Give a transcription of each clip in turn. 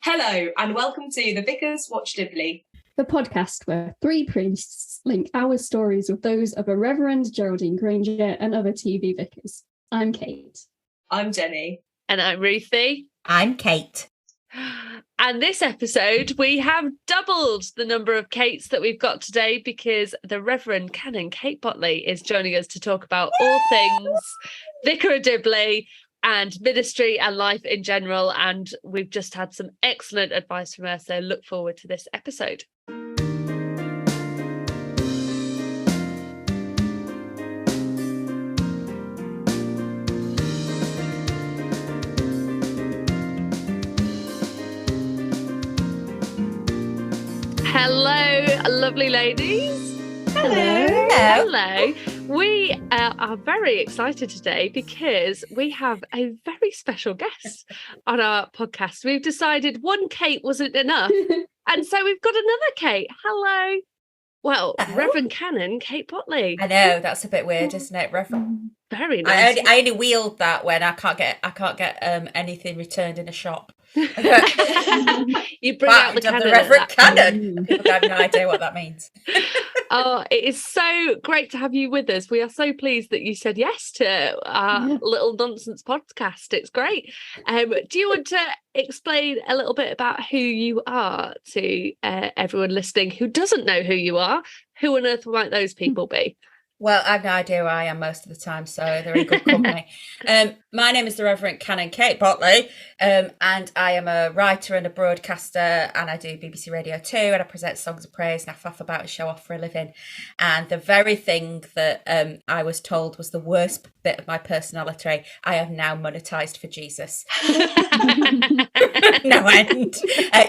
Hello and welcome to the Vicars Watch Dibley, the podcast where three priests link our stories with those of a Reverend Geraldine Granger and other TV vicars. I'm Kate. I'm Jenny. And I'm Ruthie. I'm Kate. And this episode, we have doubled the number of Kates that we've got today because the Revd Canon Kate Bottley is joining us to talk about all things Vicar of Dibley and ministry and life in general. And we've just had some excellent advice from her, so look forward to this episode. Hello, lovely ladies. Hello. Hello. We are very excited today because we have a very special guest on our podcast. We've decided one Kate wasn't enough, and so we've got another Kate. Hello. Well, Revd Canon Kate Bottley. I know, that's a bit weird, isn't it, Reverend? Very nice. I only wield that when I can't get anything returned in a shop. You bring out the Of canon. the Revd Canon. People have no idea what that means. Oh, it is so great to have you with us. We are so pleased that you said yes to our little nonsense podcast. It's great. Do you want to explain a little bit about who you are to everyone listening who doesn't know who you are? Who on earth might those people be? Well, I have no idea who I am most of the time, so they're in good company. My name is the Revd Canon Kate Bottley, and I am a writer and a broadcaster, and I do BBC Radio 2, and I present Songs of Praise, and I faff about and show off for a living. And the very thing that I was told was the worst bit of my personality, I have now monetised for Jesus. No end.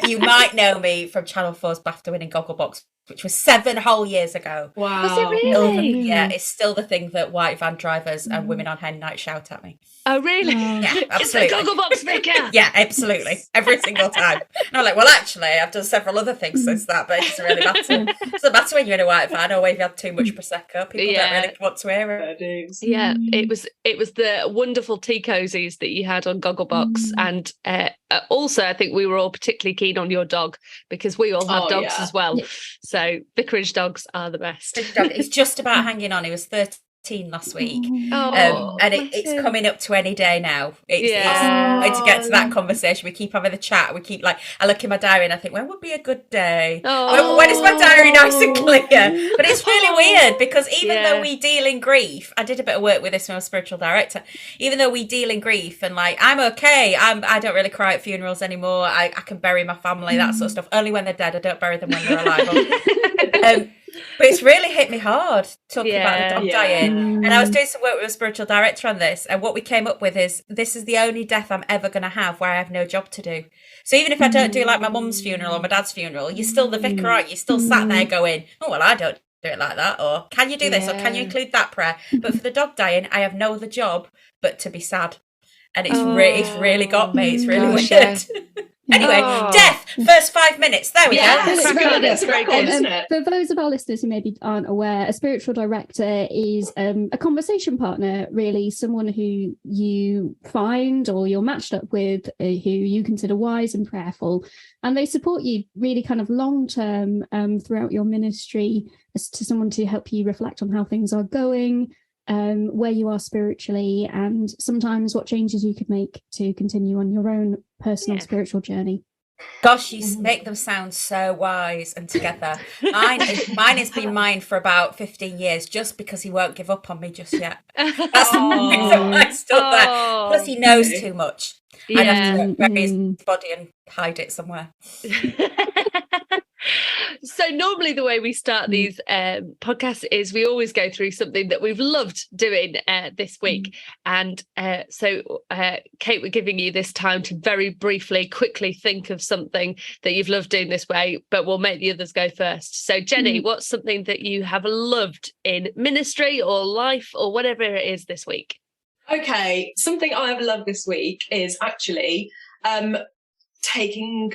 You might know me from Channel 4's BAFTA winning Gogglebox, which was 7 whole years ago. Wow. Was it really? Yeah, it's still the thing that white van drivers and women on hen night shout at me. Oh, really? Yeah, It's the absolutely. Gogglebox Vicar. Yeah, absolutely. Every single time. And I'm like, well, actually, I've done several other things since that, but it doesn't really matter. It doesn't matter when you're in a white van or if you have too much Prosecco. People don't really want to hear it. Yeah, it was the wonderful tea cozies that you had on Gogglebox, and also I think we were all particularly keen on your dog because we all have dogs as well. Yeah. So vicarage dogs are the best. He's just about hanging on. He was 13 last week. Oh, And it's coming up to any day now. It's to get to that conversation. We keep having the chat. We keep I look in my diary and I think, when would be a good day? When is my diary nice and clear? But it's really weird because even though we deal in grief, I did a bit of work with this when I was spiritual director. Even though we deal in grief and I'm okay. I don't really cry at funerals anymore. I can bury my family, that sort of stuff. Only when they're dead. I don't bury them when they're alive. But it's really hit me hard talking about the dog dying. And I was doing some work with a spiritual director on this, and what we came up with is this is the only death I'm ever going to have where I have no job to do. So even if I don't do my mum's funeral or my dad's funeral, you're still the vicar, aren't you? You're still sat there going, oh, well, I don't do it like that, or can you do this, or can you include that prayer? But for the dog dying, I have no other job but to be sad. And it's really got me. It's really weird. Anyway, death, first 5 minutes. There we go. It's very good, isn't it? For those of our listeners who maybe aren't aware, a spiritual director is a conversation partner, really, someone who you find or you're matched up with, who you consider wise and prayerful, and they support you really kind of long-term throughout your ministry as to someone to help you reflect on how things are going, where you are spiritually, and sometimes what changes you could make to continue on your own personal spiritual journey. Gosh, you make them sound so wise and together. Mine has been mine for about 15 years, just because he won't give up on me just yet. That's the reason why I stood there. Plus, he knows too much. I'd have to bury his body and hide it somewhere. So normally the way we start these podcasts is we always go through something that we've loved doing this week. And so Kate, we're giving you this time to very briefly, quickly think of something that you've loved doing this way, but we'll make the others go first. So Jenny, what's something that you have loved in ministry or life or whatever it is this week? Okay, something I have loved this week is actually taking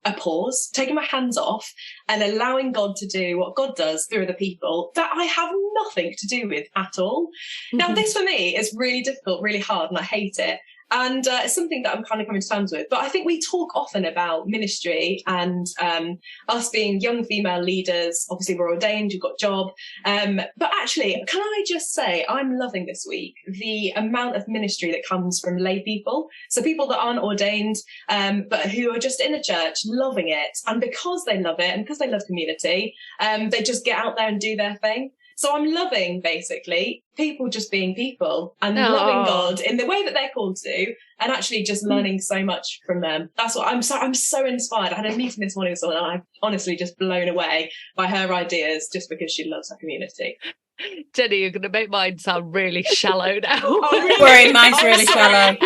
a pause, taking my hands off and allowing God to do what God does through the people that I have nothing to do with at all. Now, this for me is really difficult, really hard, and I hate it. And it's something that I'm kind of coming to terms with. But I think we talk often about ministry and us being young female leaders. Obviously, we're ordained, you've got a job. But actually, can I just say, I'm loving this week the amount of ministry that comes from lay people. So people that aren't ordained, but who are just in a church loving it. And because they love it and because they love community, they just get out there and do their thing. So I'm loving, basically, people just being people and loving God in the way that they're called to, and actually just learning so much from them. That's what I'm so inspired. I had a meeting this morning with someone, and I'm honestly just blown away by her ideas just because she loves her community. Jenny, you're going to make mine sound really shallow now. Oh, really? Mine's really shallow.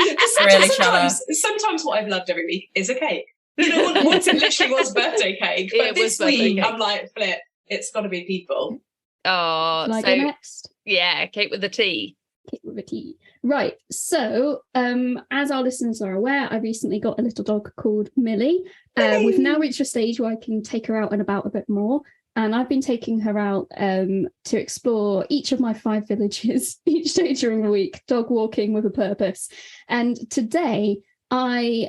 Really shallow. Sometimes what I've loved every week is a cake. You know, once it literally was birthday cake. But this week, I'm like, flip, it's got to be people. Oh, Shall I go next? Yeah, Kate with a T. Kate with a T. Right. So, as our listeners are aware, I recently got a little dog called Millie. We've now reached a stage where I can take her out and about a bit more. And I've been taking her out to explore each of my 5 villages each day during the week, dog walking with a purpose. And today I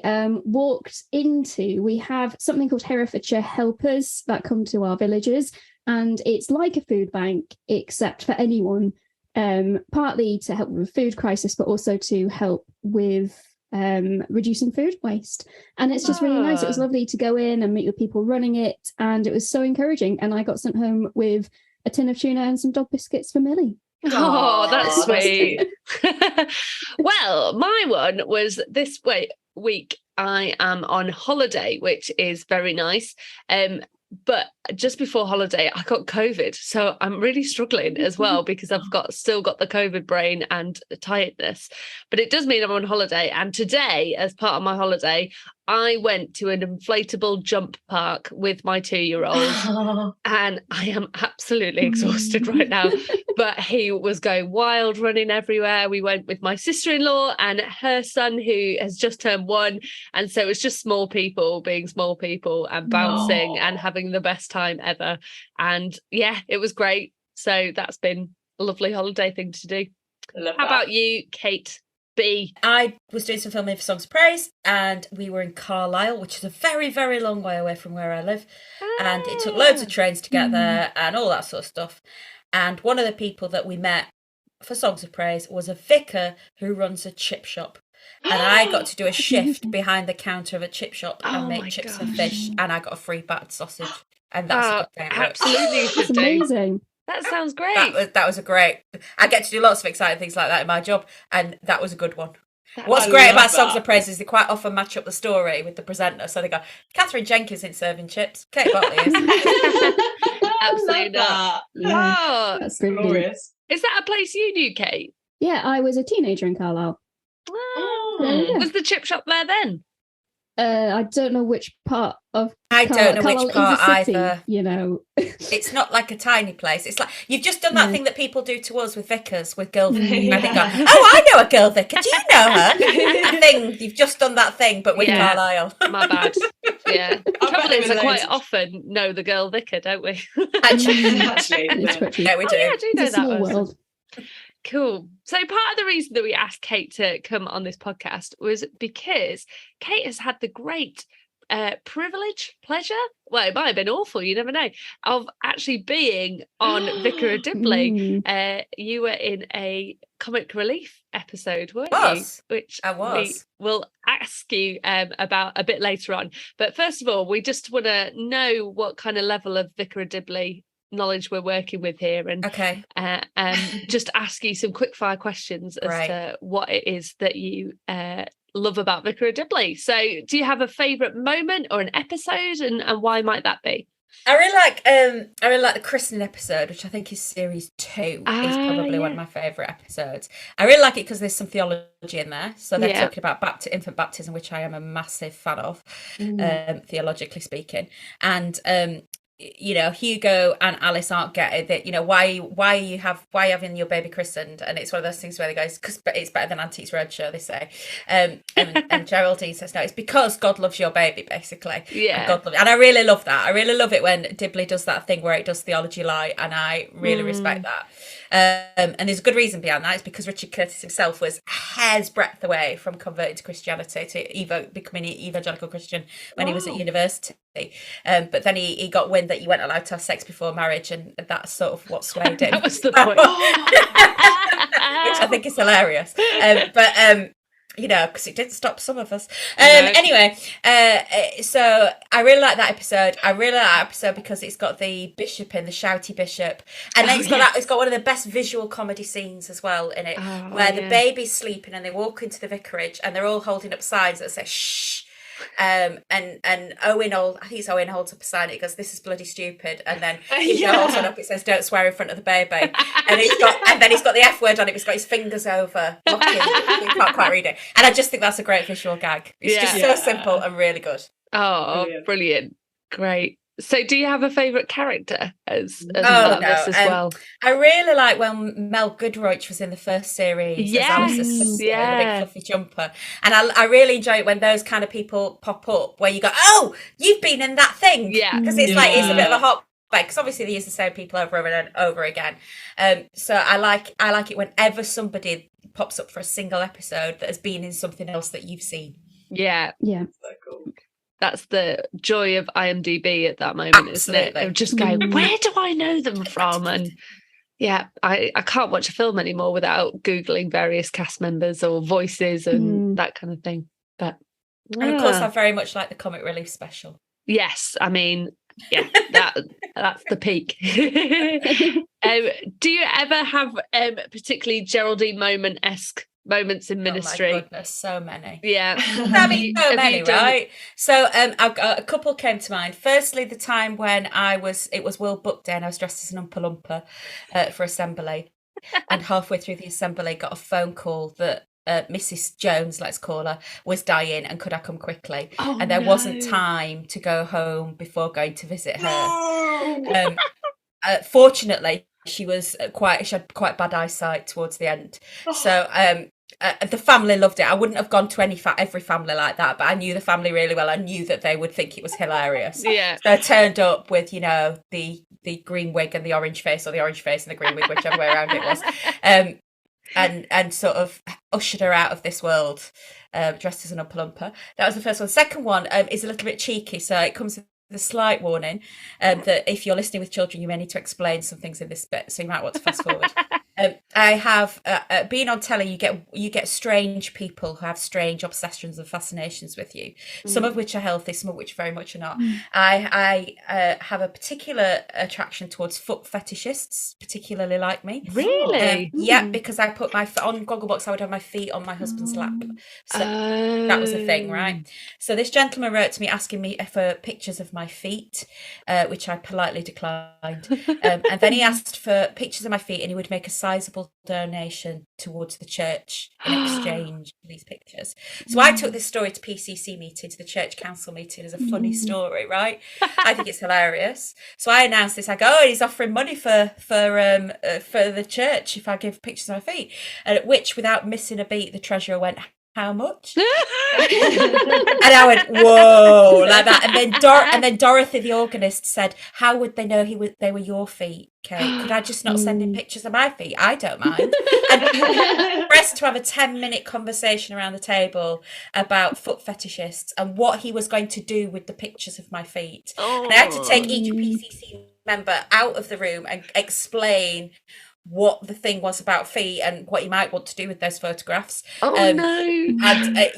we have something called Herefordshire Helpers that come to our villages. And it's like a food bank, except for anyone, partly to help with a food crisis, but also to help with reducing food waste. And it's just really nice. It was lovely to go in and meet with people running it. And it was so encouraging. And I got sent home with a tin of tuna and some dog biscuits for Millie. Oh, that's sweet. Well, my one was this week. I am on holiday, which is very nice. But just before holiday, I got COVID. So I'm really struggling as well because I've still got the COVID brain and tiredness. But it does mean I'm on holiday. And today, as part of my holiday, I went to an inflatable jump park with my 2-year-old. And I am absolutely exhausted right now. But he was going wild, running everywhere. We went with my sister-in-law and her son, who has just turned 1. And so it was just small people being small people and bouncing and having the best time ever. And yeah, it was great. So that's been a lovely holiday thing to do. How about you, Kate B? I was doing some filming for Songs of Praise, and we were in Carlisle, which is a very, very long way away from where I live. And it took loads of trains to get there and all that sort of stuff. And one of the people that we met for Songs of Praise was a vicar who runs a chip shop. And I got to do a shift behind the counter of a chip shop and make chips and fish, and I got a free battered sausage. And that's a good thing. Absolutely. That's amazing. That sounds great. That was a great. I get to do lots of exciting things like that in my job, and that was a good one. What's great about Songs of Praise is they quite often match up the story with the presenter. So they go, Catherine Jenkins isn't serving chips, Kate Bottley is. Absolutely not. Yeah, Oh, that's really Glorious. is that a place you knew, Kate? Yeah, I was a teenager in Carlisle. Yeah. Was the chip shop there then? I don't know which part of I don't know Carlisle which part is a city, either. you know. It's not like a tiny place. It's like you've just done that thing that people do to us with vicars, with girl. I think, oh, I know a girl vicar. Do you know her? I think you've just done that thing, but with Carlisle. My bad. Yeah. Trouble is, I quite often know the girl vicar, don't we? Actually, It's quite true. yeah, we do. Yeah, I do know It's a small that one. world. Cool. So part of the reason that we asked Kate to come on this podcast was because Kate has had the great pleasure, well, it might have been awful, you never know, of actually being on Vicar of Dibley. You were in a comic relief episode, weren't you? Which I was. We will ask you about a bit later on. But first of all, we just want to know what kind of level of Vicar of Dibley knowledge we're working with here, and just ask you some quick fire questions as to what it is that you love about Vicar of Dibley. So do you have a favourite moment or an episode, and why might that be? I really like the christening episode, which I think is series 2. Is probably one of my favourite episodes. I really like it because there's some theology in there. So they're talking about infant baptism, which I am a massive fan of, theologically speaking. And you know, Hugo and Alice aren't getting that, you know, why are you having your baby christened? And it's one of those things where they go, because it's better than Antiques Roadshow, they say. And Geraldine says, no, it's because God loves your baby, basically. Yeah. And I really love that. I really love it when Dibley does that thing where it does theology light, and I really respect that. And there's a good reason behind that. It's because Richard Curtis himself was a hair's breadth away from converting to Christianity, to becoming an evangelical Christian when he was at university. But then he got wind that you weren't allowed to have sex before marriage, and that's sort of what swayed him. That was the point. Which I think is hilarious. You know, because it did stop some of us. No. Anyway, so I really like that episode. I really like that episode because it's got the bishop in, the shouty bishop, and then it's got one of the best visual comedy scenes as well in it, where the baby's sleeping and they walk into the vicarage and they're all holding up signs that say shh. And Owen, I think it's Owen, holds up a sign. It goes, "This is bloody stupid." And then he holds one up. It says, "Don't swear in front of the baby." And then he's got the F word on it. He's got his fingers over, locking. You can't quite read it. And I just think that's a great visual gag. It's just so simple and really good. Oh, brilliant! Great. So, do you have a favourite character as this as well? I really like when Mel Goodroach was in the first series as Alice's sister, the big fluffy jumper, and I really enjoy it when those kind of people pop up where you go, "Oh, you've been in that thing," because it's like it's a bit of a hot bag, because obviously they use the same people over and over again. So I like it whenever somebody pops up for a single episode that has been in something else that you've seen. Yeah. So cool. That's the joy of IMDb at that moment, isn't it? Of just going, where do I know them from? And I can't watch a film anymore without Googling various cast members or voices and that kind of thing. But and of course, I very much like the comic relief special. Yes, I mean, that's the peak. Do you ever have particularly Geraldine moment-esque moments in ministry? Oh my goodness, so many. Yeah. I mean, so many, right? So I've got a couple came to mind. Firstly, the time when it was World Book Day and I was dressed as an Oompa Loompa for assembly, and halfway through the assembly got a phone call that Mrs. Jones, let's call her, was dying and could I come quickly? And there wasn't time to go home before going to visit her. Fortunately, she had quite bad eyesight towards the end. So the family loved it. I wouldn't have gone to every family like that, but I knew the family really well. I knew that they would think it was hilarious. Yeah. So I turned up with, you know, the green wig and the orange face, or the orange face and the green wig, whichever way around it was. And sort of ushered her out of this world, dressed as an Oompa Loompa. That was the first one. Second one is a little bit cheeky, so it comes with a slight warning that if you're listening with children, you may need to explain some things in this bit, so you might want to fast forward. I have being on telly, you get strange people who have strange obsessions and fascinations with you, some of which are healthy, some of which very much are not. I have a particular attraction towards foot fetishists, particularly like me. Really? Yeah, because I put on Gogglebox, I would have my feet on my husband's lap. So that was a thing, right? So this gentleman wrote to me asking me for pictures of my feet, which I politely declined. And then he asked for pictures of my feet, and he would make a sizable donation towards the church in exchange for these pictures. So I took this story to PCC meeting, to the church council meeting, as a funny story, right? I think it's hilarious. So I announced this. I go, he's offering money for the church if I give pictures of my feet. And at which, without missing a beat, the treasurer went, "How much?" And I went, "Whoa," like that. And then Dorothy, the organist, said, "How would they know they were your feet, Kate? Could I just not send him pictures of my feet? I don't mind." And pressed to have a 10-minute conversation around the table about foot fetishists and what he was going to do with the pictures of my feet. And I had to take each PCC member out of the room and explain what the thing was about feet and what you might want to do with those photographs. No. And they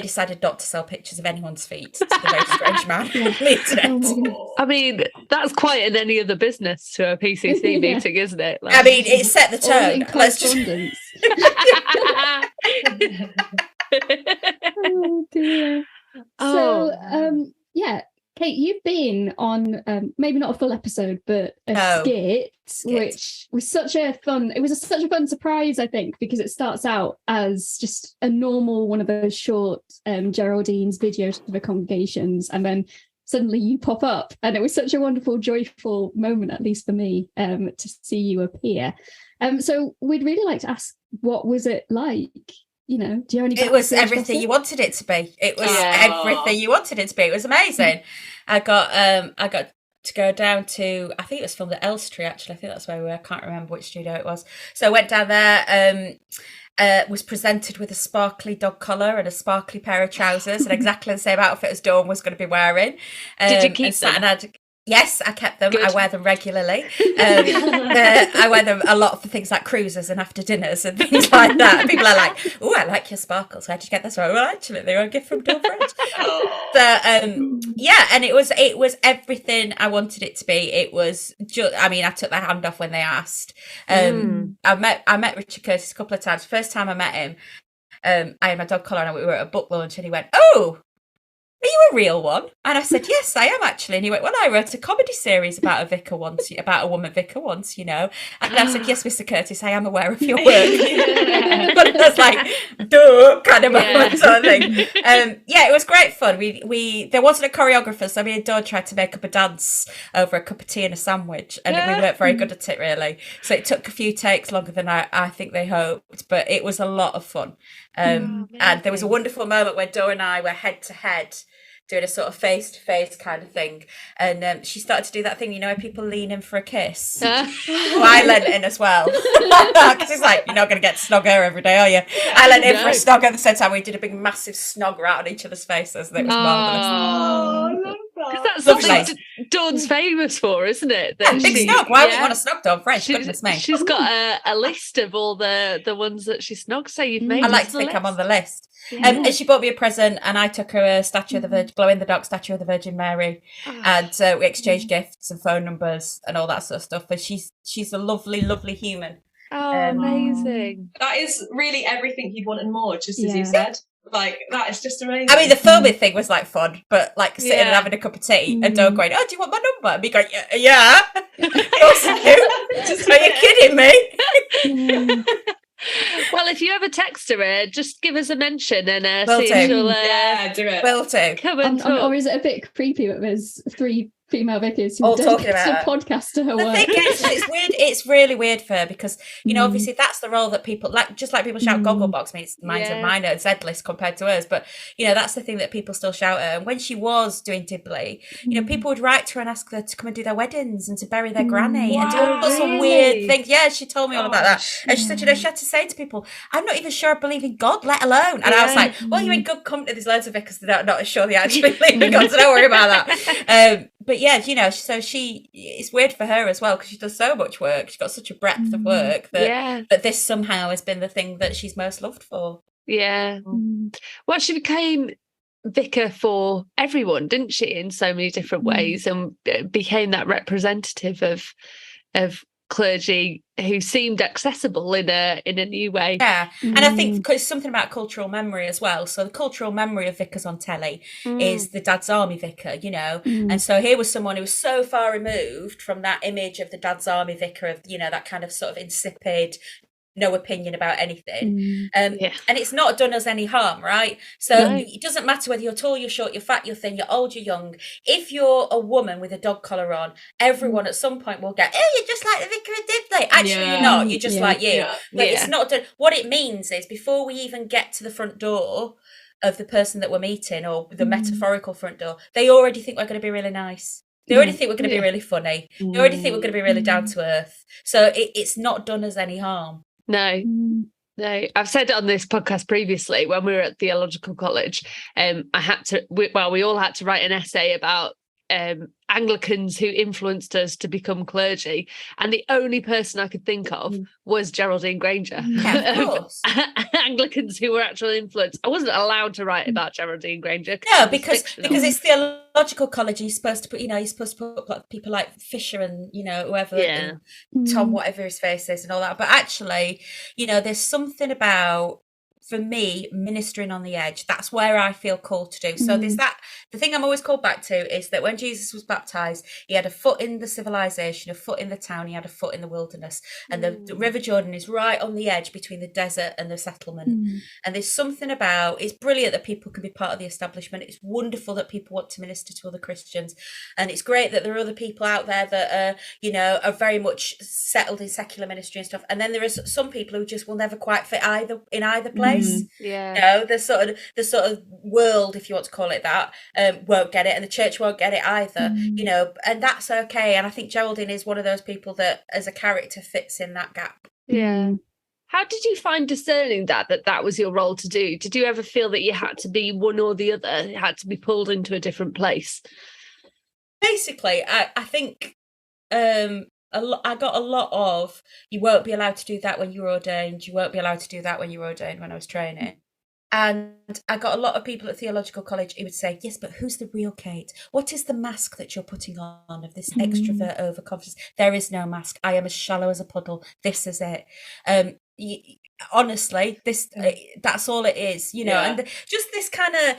decided not to sell pictures of anyone's feet to the very strange man on the internet. I mean, that's quite in any other business to a PCC meeting, isn't it? I mean, it set the tone. Let's just... Oh dear. So Kate, you've been on maybe not a full episode, but a skit, which was such a fun surprise, I think, because it starts out as just a normal one of those short Geraldine's videos for the congregations, and then suddenly you pop up, and it was such a wonderful, joyful moment, at least for me, to see you appear. So we'd really like to ask, what was it like? Do you have any? It was everything you wanted it to be. It was everything you wanted it to be. It was amazing. I got to go down to, I think it was filmed at Elstree, actually. I think that's where we were. I can't remember which studio it was. So I went down there, was presented with a sparkly dog collar and a sparkly pair of trousers and exactly the same outfit as Dawn was going to be wearing. Did you keep them? Yes, I kept them. Good. I wear them regularly. I wear them a lot for things like cruises and after dinners and things like that. People are like, "Oh, I like your sparkles. Where did you get this from?" Well, actually, they were a gift from Dawn French. And it was everything I wanted it to be. It was just, I took their hand off when they asked. I met Richard Curtis a couple of times. First time I met him, I had my dog collar on and we were at a book launch and he went, "Oh, are you a real one?" And I said, "Yes, I am actually." And he went, "Well, I wrote a comedy series about a vicar once, about a woman vicar once, And I said, "Yes, Mr. Curtis, I am aware of your work." But it was like, duh, kind of moment sort of thing. It was great fun. There wasn't a choreographer, so me and Dawn tried to make up a dance over a cup of tea and a sandwich, and we weren't very good at it, really. So it took a few takes longer than I think they hoped, but it was a lot of fun. And there was a wonderful moment where Dawn and I were head to head doing a sort of face-to-face kind of thing, and she started to do that thing, where people lean in for a kiss. So I leant in as well, because it's like, you're not going to get to snog her every day, are you? I leant in for a snog at the same time. We did a big massive snog right on each other's faces, and it was marvellous. I love Because that. that's something Dawn's famous for, isn't it? Big snog. Why would you want to snog Dawn French? Goodness me. She's got a list of all the ones that she snogs. So you've made. I like to think I'm on the list. And she bought me a present, and I took her a statue of the Virgin, glow-in-the-dark statue of the Virgin Mary, and we exchanged gifts and phone numbers and all that sort of stuff. But she's a lovely, lovely human. Oh, amazing! That is really everything you'd want and more, just as you said. Like, that is just amazing. The filming thing was like fun, but like sitting and having a cup of tea and Dawn going, "Oh, do you want my number?" And me going, "Yeah." Are you kidding me? Well, if you ever text her, just give us a mention and Will see do. if she'll do it. Will do. Come and talk. Or is it a bit creepy that there's 3 female vicars who all dedicate talking about a podcast to her the work? thing is, it's weird. It's really weird for her because obviously that's the role that people like. Just like people shout "Gogglebox," mine's a minor Z-list compared to hers, but that's the thing that people still shout at her. And when she was doing Dibley, people would write to her and ask her to come and do their weddings and to bury their granny and do all sorts of weird things. Yeah, she told me all about that, and she said, she had to say to people, "I'm not even sure I believe in God, let alone." And I was like, "Well, you're in good company. There's loads of vicars that are not sure they actually believe in God, so don't worry about that." But yeah, so it's weird for her as well because she does so much work. She's got such a breadth of work that this somehow has been the thing that she's most loved for. Yeah. Well, she became vicar for everyone, didn't she, in so many different ways, and became that representative of clergy who seemed accessible in a new way. Yeah, and I think because something about cultural memory as well. So the cultural memory of vicars on telly is the Dad's Army vicar, and so here was someone who was so far removed from that image of the Dad's Army vicar of that kind of sort of insipid, no opinion about anything, and it's not done us any harm, right? So it doesn't matter whether you're tall, you're short, you're fat, you're thin, you're old, you're young. If you're a woman with a dog collar on, everyone at some point will get, "Oh, you're just like the Vicar of Dibley." Actually, you're not. You're just like you. But it's not done. What it means is before we even get to the front door of the person that we're meeting, or the metaphorical front door, they already think we're going to be really nice. They already think we're going to be really funny. They already think we're going to be really down to earth. So it's not done us any harm. No. I've said it on this podcast previously when we were at theological college. We all had to write an essay about Anglicans who influenced us to become clergy, and the only person I could think of was Geraldine Granger. Yeah, of course. Anglicans who were actual influence. I wasn't allowed to write about Geraldine Granger. No, because it's theological college, and you're supposed to put like, people like Fisher and whoever, and Tom, whatever his face is, and all that. But actually, there's something about for me, ministering on the edge. That's where I feel called to do. So there's that. The thing I'm always called back to is that when Jesus was baptized, he had a foot in the civilization, a foot in the town, he had a foot in the wilderness. And the River Jordan is right on the edge between the desert and the settlement. And there's something about, it's brilliant that people can be part of the establishment. It's wonderful that people want to minister to other Christians. And it's great that there are other people out there that are very much settled in secular ministry and stuff. And then there are some people who just will never quite fit in either place. The sort of world, if you want to call it that, won't get it, and the church won't get it either. And that's okay. And I think Geraldine is one of those people that, as a character, fits in that gap. How did you find discerning that was your role to do? Did you ever feel that you had to be one or the other? It had to be pulled into a different place? Basically, I think I got a lot of, you won't be allowed to do that when you're ordained. You won't be allowed to do that when you're ordained, when I was training. And I got a lot of people at theological college who would say, yes, but who's the real Kate? What is the mask that you're putting on of this extrovert overconfidence? There is no mask. I am as shallow as a puddle. This is it. Honestly, that's all it is, and just this kind of,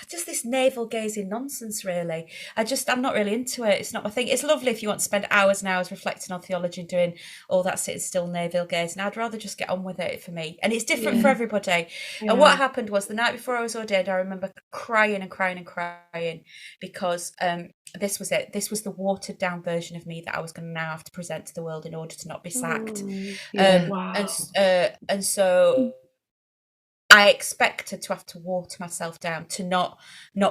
just this navel gazing nonsense, really. I'm not really into it. It's not my thing. It's lovely if you want to spend hours and hours reflecting on theology and doing all that sitting still navel gazing. I'd rather just get on with it for me. And it's different for everybody. And what happened was, the night before I was ordained, I remember crying and crying and crying because this was it. This was the watered down version of me that I was going to now have to present to the world in order to not be sacked. And so I expected to have to water myself down to not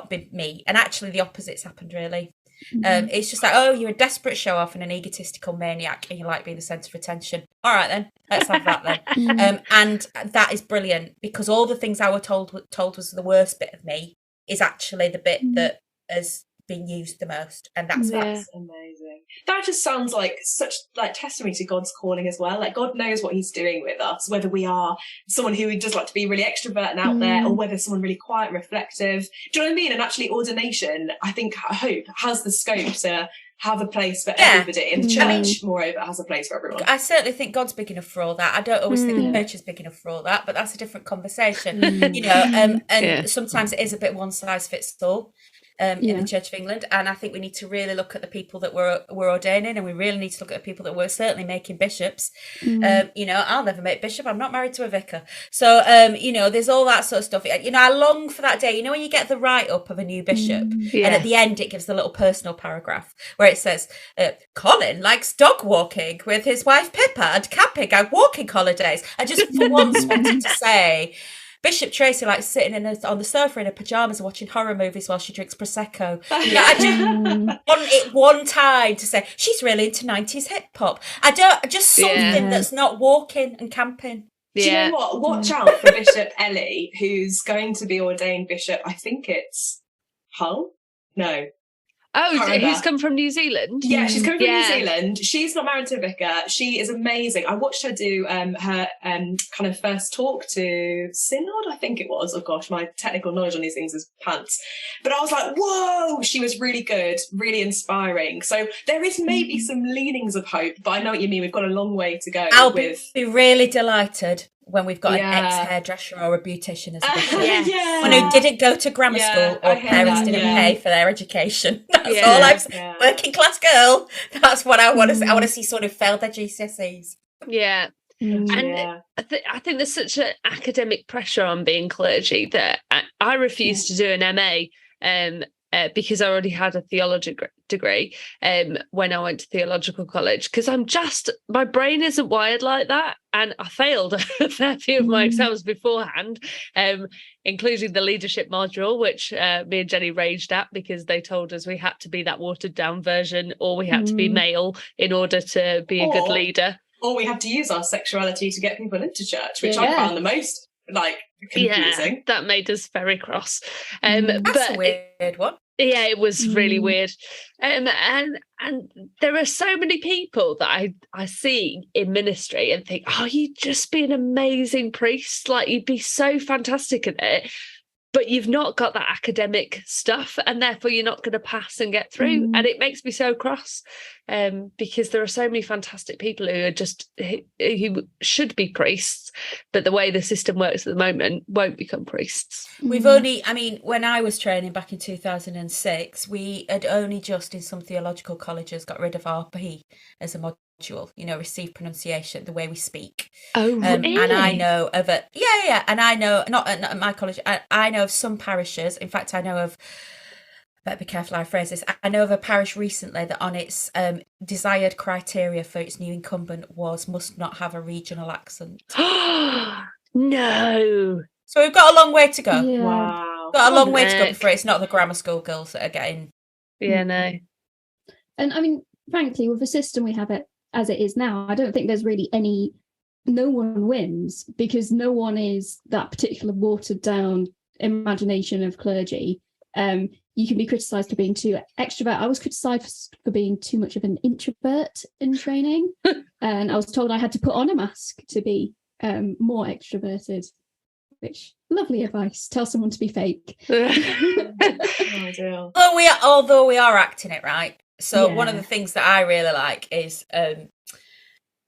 be me. And actually the opposite's happened, really. It's just like, oh, you're a desperate show off and an egotistical maniac and you like being the centre of attention. All right, then, let's have that then. And that is brilliant, because all the things I were told was the worst bit of me is actually the bit that has been used the most. And that's amazing. That just sounds like such testimony to God's calling as well. Like, God knows what he's doing with us, whether we are someone who would just like to be really extrovert and out there, or whether someone really quiet and reflective. Do you know what I mean? And actually ordination, I hope has the scope to have a place for everybody, and the church, moreover, has a place for everyone. I certainly think God's big enough for all that. I don't always think the church is big enough for all that, but that's a different conversation. And sometimes it is a bit one size fits all. In the Church of England, and I think we need to really look at the people that we're ordaining, and we really need to look at the people that we're certainly making bishops. I'll never make bishop. I'm not married to a vicar, so there's all that sort of stuff. I long for that day. When you get the write up of a new bishop, and at the end it gives the little personal paragraph where it says, Colin likes dog walking with his wife Pippa and camping and walking holidays. I just for once wanted to say, Bishop Tracy likes sitting on the sofa in her pajamas and watching horror movies while she drinks Prosecco. I just want it one time to say, she's really into 90s hip hop. Just something that's not walking and camping. Do you know what? Watch out for Bishop Ellie, who's going to be ordained bishop. I think it's Hull? No. Oh, who's come from New Zealand? Yeah, she's coming from New Zealand. She's not married to a vicar. She is amazing. I watched her do her kind of first talk to Synod, I think it was. Oh gosh, my technical knowledge on these things is pants. But I was like, whoa, she was really good, really inspiring. So there is maybe some leanings of hope, but I know what you mean. We've got a long way to go. I'll be really delighted when we've got an ex-hairdresser or a beautician as a bishop. When who didn't go to grammar school, or parents didn't pay for their education. That's all I'm saying. Working class girl. That's what I want to see. I want to see someone who failed their GCSEs. Yeah. And I think there's such an academic pressure on being clergy that I refused to do an MA because I already had a theology degree when I went to theological college, because my brain isn't wired like that, and I failed a fair few of my exams beforehand, including the leadership module, which me and Jenny raged at because they told us we had to be that watered down version, or we had to be male in order to be a good leader. Or we had to use our sexuality to get people into church, which I found the most confusing. Yeah, that made us very cross. That's a weird one. Yeah, it was really weird. And there are so many people that I see in ministry and think, oh, you'd just be an amazing priest. Like, you'd be so fantastic at it. but you've not got that academic stuff, and therefore you're not going to pass and get through. And it makes me so cross, because there are so many fantastic people who are just who should be priests, but the way the system works at the moment won't become priests. We've only, I mean, when I was training back in 2006, we had only just in some theological colleges got rid of RP as a module, receive pronunciation, the way we speak. Oh, really? And I know of and I know, not at my college, I know of some parishes, in fact, I know of, better be careful how I phrase this, I know of a parish recently that on its desired criteria for its new incumbent must not have a regional accent. No. So we've got a long way to go. Yeah. Wow. Got a long way to go before it's not the grammar school girls that are getting. Yeah, no. And I mean, frankly, with the system we have it as it is now, I don't think there's really no one wins, because no one is that particular watered down imagination of clergy. You can be criticised for being too extrovert. I was criticised for being too much of an introvert in training, and I was told I had to put on a mask to be more extroverted. Which, lovely advice. Tell someone to be fake. Although we are acting it right. So one of the things that I really like is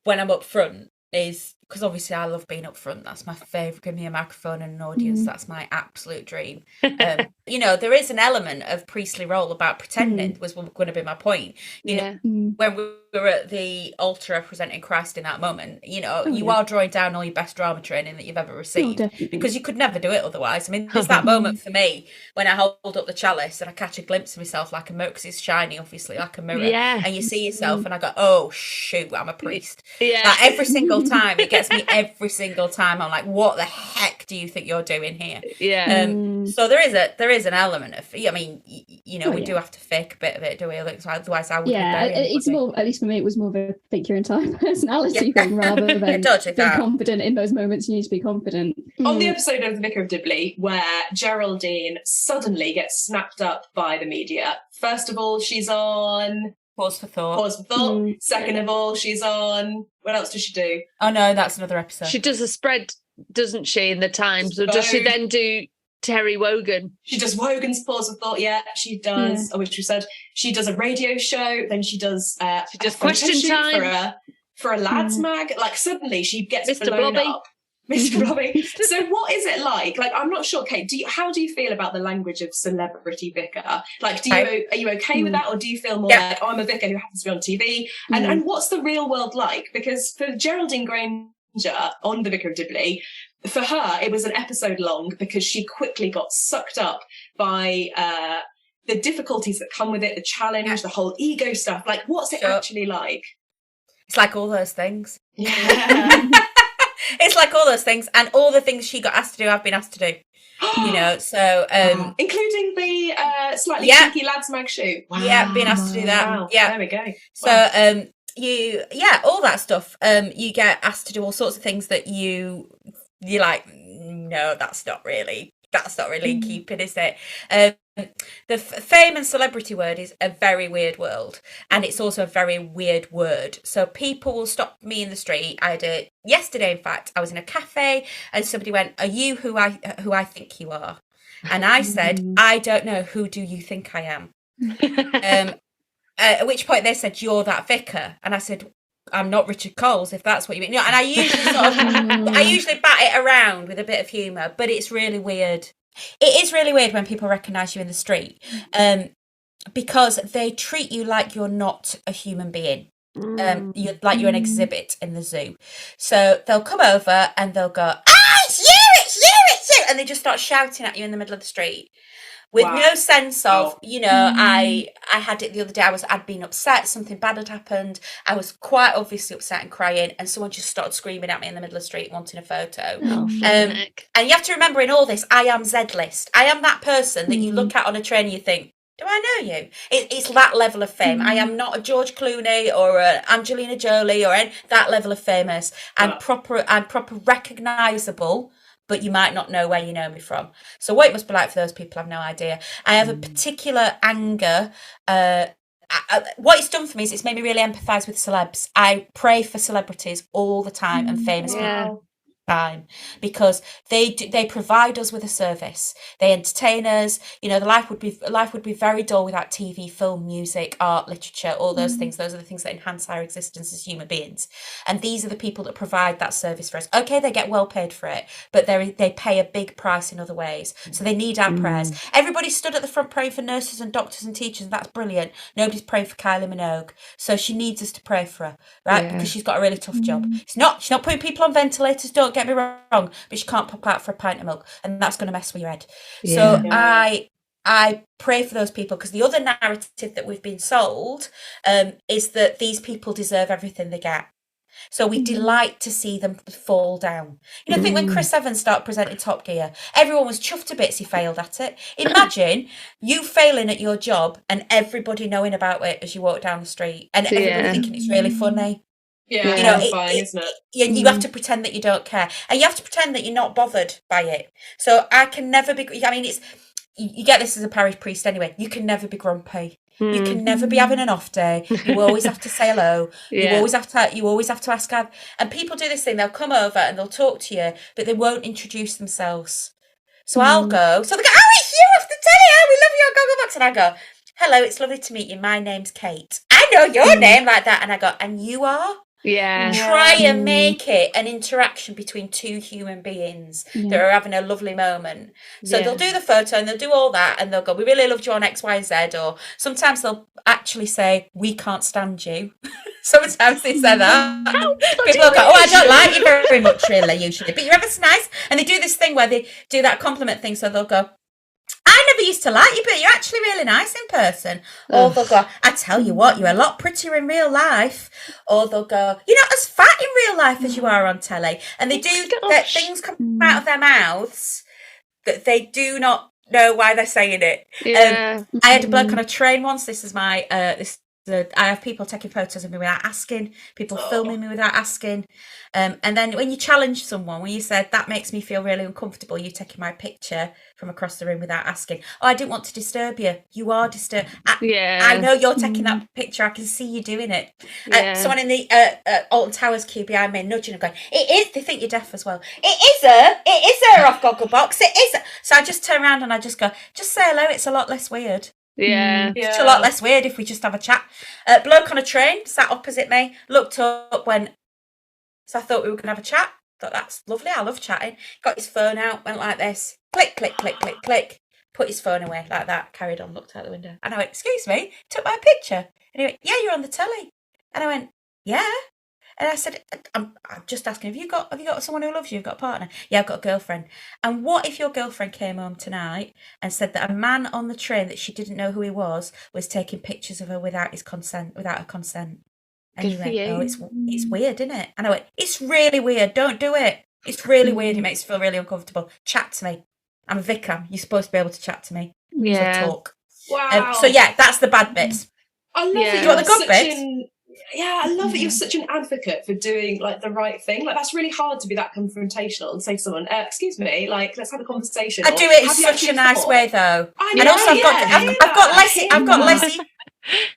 when I'm up front is, because obviously I love being up front. That's my favourite. Give me a microphone and an audience. That's my absolute dream. There is an element of priestly role about pretending, was going to be my point. When we were at the altar representing Christ in that moment, you are drawing down all your best drama training that you've ever received, because you could never do it otherwise. I mean, there's that moment for me when I hold up the chalice and I catch a glimpse of myself like a mirror, because it's shiny, obviously, like a mirror. Yeah. And you see yourself and I go, oh, shoot, I'm a priest. Yeah. Like, every single time, it gets me every single time. I'm like, what the heck do you think you're doing here? Yeah. So there is an element of, I mean, we do have to fake a bit of it, do we? Otherwise I would. Yeah, it's more, at least for me, it was more of a think your entire personality thing rather than being confident in those moments. You need to be confident. On the episode of the Vicar of Dibley, where Geraldine suddenly gets snapped up by the media, first of all, she's on Pause for Thought. Second of all, she's on, what else does she do? Oh no, that's another episode. She does a spread, doesn't she, in the Times? Or does she then do Terry Wogan? She does Wogan's Pause for Thought, she does, which we said, she does a radio show, then she does question time for a lads mag. Like, suddenly she gets Mr. blown Blobby. up. Mr. Blobby. So what is it like? Like, I'm not sure, Kate, how do you feel about the language of celebrity vicar? Like, are you okay with that? Or do you feel more like, I'm a vicar who happens to be on TV? And what's the real world like? Because for Geraldine Granger on the Vicar of Dibley, for her, it was an episode long because she quickly got sucked up by the difficulties that come with it, the challenge, the whole ego stuff. Like, what's it actually like? It's like all those things. Yeah. It's like all those things, and all the things she got asked to do, I've been asked to do. So including the slightly cheeky lads mag shoot. Wow. Yeah, being asked to do that. Wow. Yeah, there we go. So all that stuff. You get asked to do all sorts of things that you're like, no, that's not really in keeping, is it? The fame and celebrity word is a very weird world, and it's also a very weird word. So people will stop me in the street. I had it yesterday, in fact. I was in a cafe and somebody went, "Are you who I think you are?" And I said, "I don't know. Who do you think I am?" At which point they said, "You're that vicar," and I said, "I'm not Richard Coles, if that's what you mean." And I usually bat it around with a bit of humour, but it's really weird. It is really weird when people recognise you in the street, because they treat you like you're not a human being. You're an exhibit in the zoo. So they'll come over and they'll go, it's you, and they just start shouting at you in the middle of the street. With no sense of, I had it the other day. I'd been upset, something bad had happened. I was quite obviously upset and crying, and someone just started screaming at me in the middle of the street wanting a photo. And you have to remember in all this, I am Z-list. I am that person that you look at on a train and you think, do I know you? It's that level of fame. I am not a George Clooney or a Angelina Jolie or that level of famous. I'm proper recognisable, but you might not know where you know me from. So what it must be like for those people, I've no idea. I have a particular anger. What it's done for me is it's made me really empathise with celebs. I pray for celebrities all the time and famous people. time, because they provide us with a service. They entertain us. You know, the life would be very dull without TV, film, music, art, literature, all those things. Those are the things that enhance our existence as human beings. And these are the people that provide that service for us. Okay, they get well paid for it, but they pay a big price in other ways. So they need our prayers. Everybody stood at the front praying for nurses and doctors and teachers, and that's brilliant. Nobody's praying for Kylie Minogue, so she needs us to pray for her, right? Because she's got a really tough job. She's not putting people on ventilators, don't get me wrong, but she can't pop out for a pint of milk, and that's going to mess with your head. So I pray for those people, because the other narrative that we've been sold is that these people deserve everything they get. So we delight to see them fall down. You know, I think when Chris Evans started presenting Top Gear, everyone was chuffed to bits he failed at it. Imagine you failing at your job and everybody knowing about it as you walk down the street, and everybody thinking it's really funny. Yeah, you know, fine, isn't it? You have to pretend that you don't care, and you have to pretend that you're not bothered by it. So I can never be. I mean, you get this as a parish priest anyway. You can never be grumpy. You can never be having an off day. You always have to say hello. You always have to ask. And people do this thing. They'll come over and they'll talk to you, but they won't introduce themselves. So I'll go. So they go, "Oh, it's you off the telly. Oh, we love your Goggle Box." And I go, "Hello, it's lovely to meet you. My name's Kate. I know your name," like that. And I go, "And you are?" Try and make it an interaction between two human beings that are having a lovely moment. So they'll do the photo and they'll do all that, and they'll go, "We really loved you on X, Y, Z." Or sometimes they'll actually say, "We can't stand you." Sometimes they say that. People will go, "Oh, I don't like you very much, really, usually, but you're ever so nice." And they do this thing where they do that compliment thing. So they'll go, "I never used to like you, but you're actually really nice in person." Or they'll go, "I tell you what, you're a lot prettier in real life." Or they'll go, "You're not as fat in real life as you are on telly." And they do that, things come out of their mouths that they do not know why they're saying it. I had a bloke on a train once. This is my I have people taking photos of me without asking, people filming me without asking. And then when you challenge someone, when you said, "That makes me feel really uncomfortable, you taking my picture from across the room without asking." "Oh, I didn't want to disturb you." You are disturbed. I know you're taking that picture. I can see you doing it. Someone in the Alton Towers queue behind me nudging and going, "It is." They think you're deaf as well. It is her off Gogglebox. It is her." So I just turn around and I just go, "Just say hello. It's a lot less weird." It's a lot less weird if we just have a chat. Bloke on a train sat opposite me, looked up, went, so I thought we were going to have a chat. Thought, that's lovely, I love chatting. Got his phone out, went like this, click, click, click, click, click, put his phone away like that, carried on, looked out the window. And I went, "Excuse me, took my picture?" And he went, "Yeah, you're on the telly." And I went, "Yeah." And I said, I'm just asking, have you got someone who loves you? You've got a partner?" "Yeah, I've got a girlfriend." "And what if your girlfriend came home tonight and said that a man on the train that she didn't know who he was taking pictures of her without her consent?" And he went, "Oh, it's weird, isn't it?" And I went, "It's really weird. Don't do it. It's really weird. It makes me feel really uncomfortable. Chat to me. I'm a vicar. You're supposed to be able to chat to me." So talk. Wow. So that's the bad bits. I love it. Do you want the good bits? Yeah, I love it. You're such an advocate for doing like the right thing. Like, that's really hard to be that confrontational and say to someone, "Excuse me, like, let's have a conversation." I do it in such a nice way, though. And also, I've got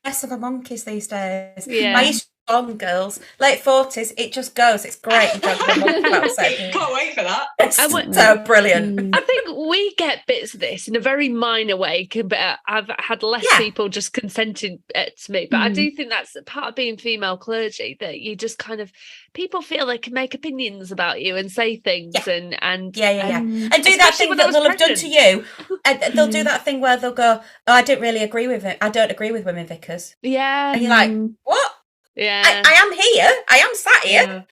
less of a monkeys these days. I used to on girls, late 40s, it just goes. It's great. You don't have a monkey about it. Can't wait for that. It's so brilliant. I think we get bits of this in a very minor way, but I've had less people just consenting to me. But I do think that's part of being female clergy, that you just kind of, people feel they can make opinions about you and say things and do that thing that they'll have done to you. And they'll do that thing where they'll go, "Oh, I don't really agree with it. I don't agree with women vicars." And you're like, "What?" I am here. I am sat here.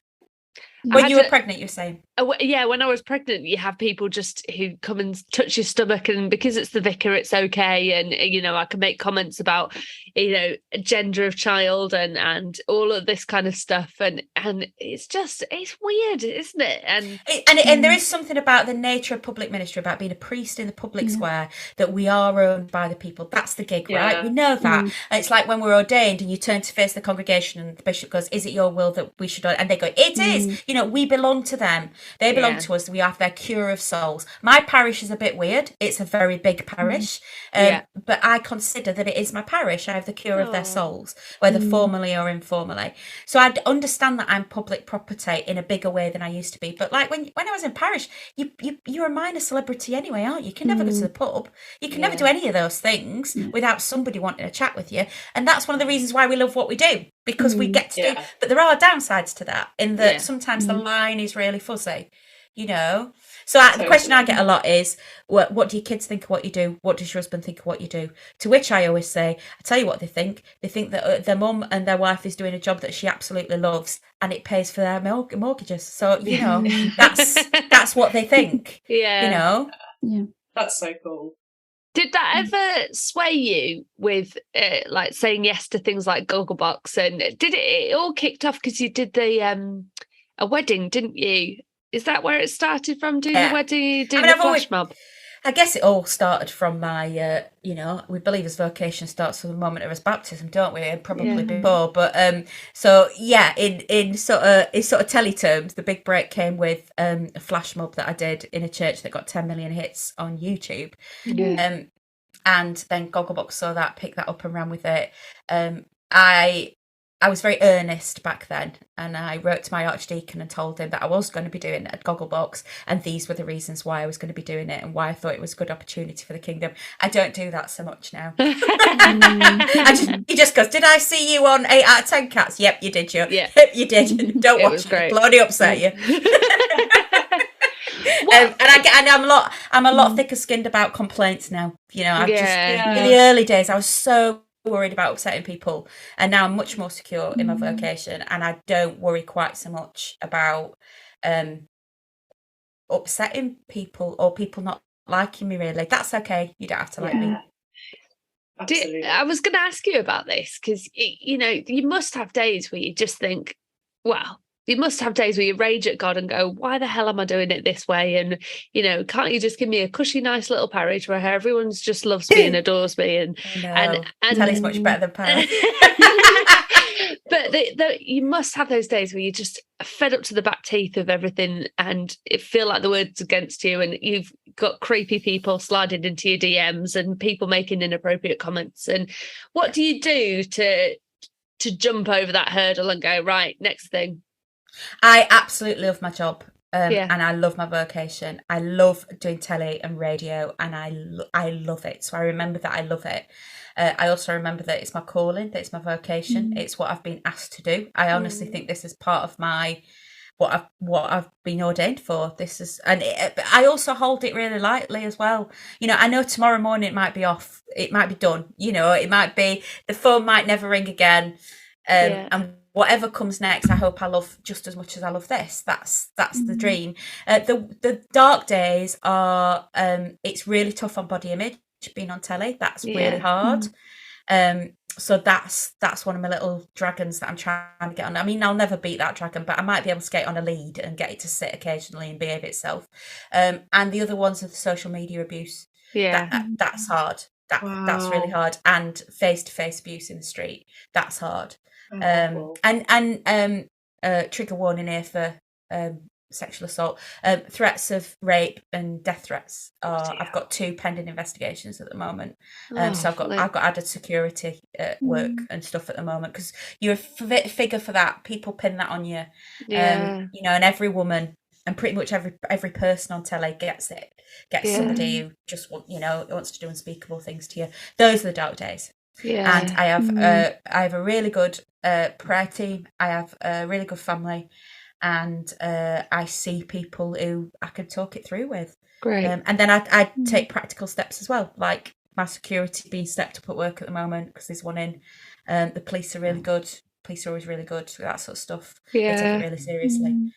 When you were pregnant, you were saying? When I was pregnant, you have people just who come and touch your stomach, and because it's the vicar, it's okay. And, you know, I can make comments about, you know, gender of child and all of this kind of stuff. And it's weird, isn't it? And there is something about the nature of public ministry, about being a priest in the public square, that we are owned by the people. That's the gig, right? We know that. And it's like when we're ordained and you turn to face the congregation and the bishop goes, "Is it your will that we should?" And they go, "It is." You know, we belong to them. They belong to us. We have their cure of souls. My parish is a bit weird. It's a very big parish. But I consider that it is my parish. I have the cure of their souls, whether formally or informally. So I understand that I'm public property in a bigger way than I used to be. But like when I was in parish, you're a minor celebrity anyway, aren't you? You can never go to the pub. You can never do any of those things without somebody wanting to chat with you. And that's one of the reasons why we love what we do, because we get to do. But there are downsides to that, in that sometimes the line is really fuzzy, you know. So the question I get a lot is, what do your kids think of what you do? What does your husband think of what you do? To which I always say, I tell you what they think. They think that their mum and their wife is doing a job that she absolutely loves, and it pays for their mortgages. So, you know, that's what they think. Yeah. You know? Yeah. That's so cool. Did that ever sway you with like saying yes to things like Gogglebox? And did it all kicked off because you did the a wedding, didn't you? Is that where it started from? Doing the wedding, doing the flash mob? I guess it all started from my, you know, we believe his vocation starts from the moment of his baptism, don't we? And probably before, but so yeah, in sort of telly terms, the big break came with a flash mob that I did in a church that got 10 million hits on YouTube, and then Gogglebox saw that, picked that up and ran with it. I was very earnest back then, and I wrote to my archdeacon and told him that I was going to be doing a Gogglebox, and these were the reasons why I was going to be doing it and why I thought it was a good opportunity for the kingdom. I don't do that so much now. He just goes, "Did I see you on 8 out of 10 Cats?" "Yep, you did, Yep, you did. Don't watch it. Bloody upset you." And I'm a lot thicker skinned about complaints now. You know, in the early days I was so worried about upsetting people, and now I'm much more secure in my vocation, and I don't worry quite so much about upsetting people or people not liking me. Really, that's okay. You don't have to like me. I was going to ask you about this, because you know, you must have days where you just think, well, you must have days where you rage at God and go, why the hell am I doing it this way? And, you know, can't you just give me a cushy, nice little parish where everyone just loves me and adores me? And Telly's much better than parish. But you must have those days where you're just fed up to the back teeth of everything, and it feel like the world's against you, and you've got creepy people sliding into your DMs and people making inappropriate comments. And what do you do to jump over that hurdle and go, right, next thing? I absolutely love my job, and I love my vocation. I love doing telly and radio, and I love it. So I remember that I love it. I also remember that it's my calling, that it's my vocation. It's what I've been asked to do. I honestly think this is part of my what I've been ordained for. This is, and I also hold it really lightly as well. You know, I know tomorrow morning it might be off, it might be done. You know, it might be, the phone might never ring again, and whatever comes next, I hope I love just as much as I love this. That's the dream. The dark days are, it's really tough on body image, being on telly. That's really hard. So that's one of my little dragons that I'm trying to get on. I mean, I'll never beat that dragon, but I might be able to get on a lead and get it to sit occasionally and behave itself. And the other ones are the social media abuse. That's hard. That's really hard. And face-to-face abuse in the street, that's hard. And trigger warning here for sexual assault, threats of rape and death threats. I've got 2 pending investigations at the moment. So I've got added security work and stuff at the moment, because you're a figure for that. People pin that on you. You know, and every woman and pretty much every person on telly gets somebody who just wants to do unspeakable things to you. Those are the dark days. And I have a really good prayer team. I have a really good family, and I see people who I can talk it through with. Great. And then I take practical steps as well, like my security being stepped up at work at the moment, because there's one in. The police are really good. Police are always really good for that sort of stuff. They take it really seriously.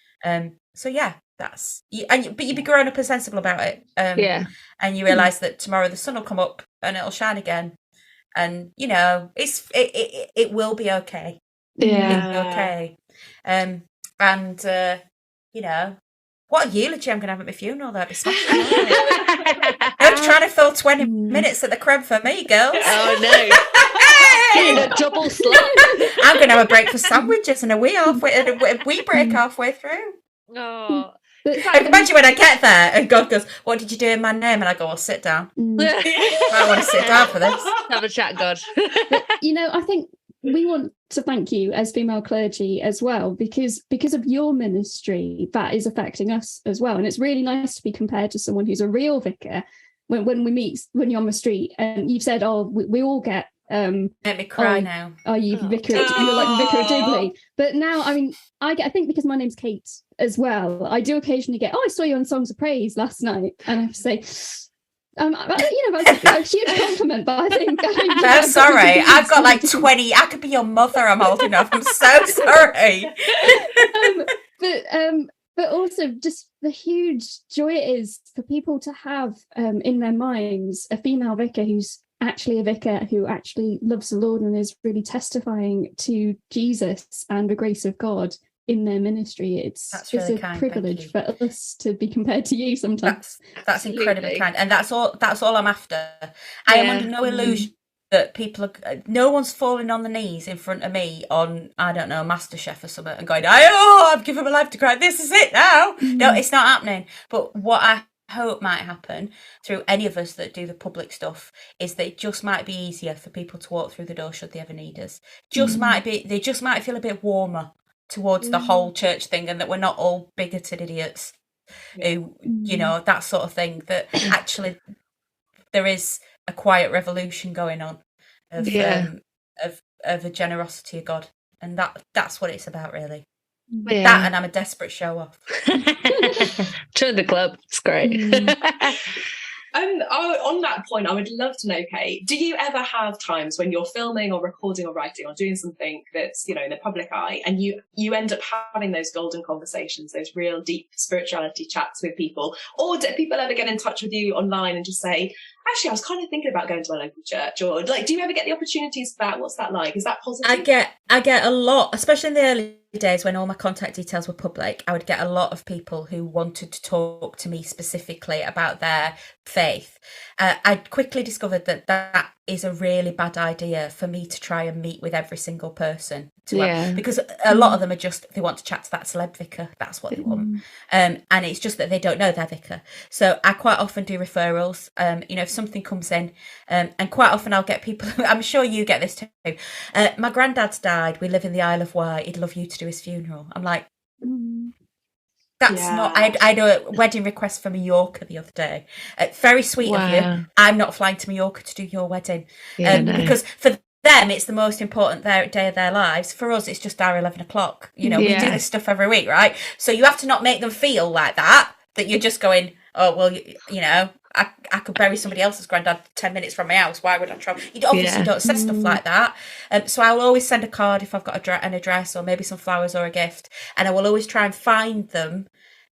So yeah, that's but you be grown up and sensible about it. And you realise that tomorrow the sun will come up and it'll shine again. And you know, it will be okay. It'll be okay. And you know, what a eulogy I'm gonna have at my funeral. That'd be smashing. I'm trying to fill 20 minutes at the crib for me, girls. Oh no. In a double slot. I'm gonna have a breakfast sandwiches and a wee break halfway through. Oh, Imagine when I get there and God goes, "What did you do in my name?" And I go, "Well, sit down. I want to sit down for this. Have a chat, God." But, I think we want to thank you as female clergy as well, because of your ministry, that is affecting us as well. And it's really nice to be compared to someone who's a real vicar. When we meet, when you're on the street, and you've said, "Oh, we all get." Make me cry now. Are you Vicar? You're like Vicar of Dibley. But now, I mean, I think because my name's Kate as well, I do occasionally get, "Oh, I saw you on Songs of Praise last night," and I have to say, that's a huge compliment. But I think I'm sorry, I've got like 20. I could be your mother. I'm old enough. I'm so sorry. But also just the huge joy it is for people to have in their minds a female vicar who's actually a vicar who actually loves the Lord and is really testifying to Jesus and the grace of God in their ministry. It's a privilege for us to be compared to you sometimes. That's incredibly kind, and that's all I'm after. I am under no illusion that no one's falling on the knees in front of me on, I don't know, MasterChef or something and going, I've given my life to Christ, this is it now. No, it's not happening. But what I hope might happen through any of us that do the public stuff is that it just might be easier for people to walk through the door should they ever need us. They just might feel a bit warmer towards the whole church thing, and that we're not all bigoted idiots who, that sort of thing, that actually there is a quiet revolution going on of the generosity of God, and that's what it's about, really. That, and I'm a desperate show off. Join the club. It's great. On that point, I would love to know, Kate, do you ever have times when you're filming or recording or writing or doing something that's, in the public eye, and you end up having those golden conversations, those real deep spirituality chats with people? Or do people ever get in touch with you online and just say, actually, I was kind of thinking about going to my local church? Or do you ever get the opportunities for that? What's that like? Is that positive? I get a lot, especially in the early days when all my contact details were public. I would get a lot of people who wanted to talk to me specifically about their faith. I quickly discovered that is a really bad idea for me to try and meet with every single person because a lot of them they want to chat to that celeb vicar. That's what they want. And it's just that they don't know their vicar. So I quite often do referrals. If something comes in, and quite often I'll get people, I'm sure you get this too. My granddad's died. We live in the Isle of Wight. He'd love you to do his funeral. I'm like, that's not. I had a wedding request from Mallorca the other day. Very sweet of you. I'm not flying to Mallorca to do your wedding, because for them it's the most important day of their lives. For us, it's just our 11 o'clock. We do this stuff every week, right? So you have to not make them feel like that you're just going, oh well, I could bury somebody else's granddad 10 minutes from my house. Why would I travel? You obviously don't say stuff like that. So I will always send a card if I've got an address or maybe some flowers or a gift. And I will always try and find them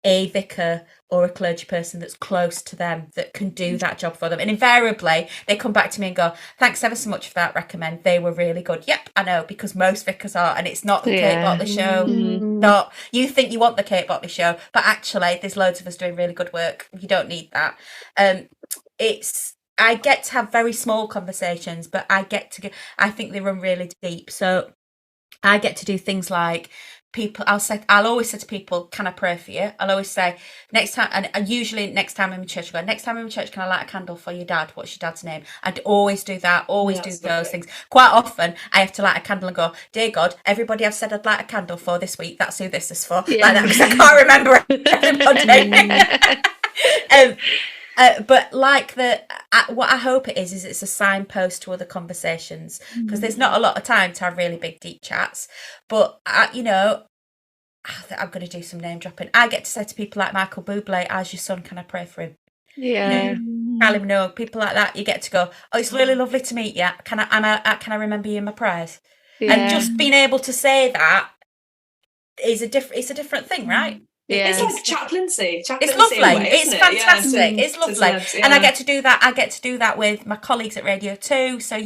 a vicar or a clergy person that's close to them that can do that job for them. And invariably, they come back to me and go, thanks ever so much for that recommend. They were really good. Yep, I know, because most vicars are. And it's not the Kate Bottley show. Not, you think you want the Kate Bottley show, but actually there's loads of us doing really good work. You don't need that. I get to have very small conversations, but I think they run really deep. So I get to do things like, I'll always say to people, can I pray for you? I'll always say, next time, and usually next time I'm in church, next time I'm in church, can I light a candle for your dad? What's your dad's name? I'd always do that, do those things. Quite often, I have to light a candle and go, dear God, everybody I've said I'd light a candle for this week, that's who this is for. Like that, because I can't remember everybody. But what I hope it is it's a signpost to other conversations, because there's not a lot of time to have really big deep chats. But I'm going to do some name dropping. I get to say to people like Michael Bublé, "As your son, can I pray for him?" Kylie Minogue, people like that. You get to go, "Oh, it's really lovely to meet you. Can I remember you in my prayers?" And just being able to say that is it's a different thing, right? It's like chaplaincy. It's lovely. It's fantastic. It's lovely. And I get to do that. I get to do that with my colleagues at Radio 2. So,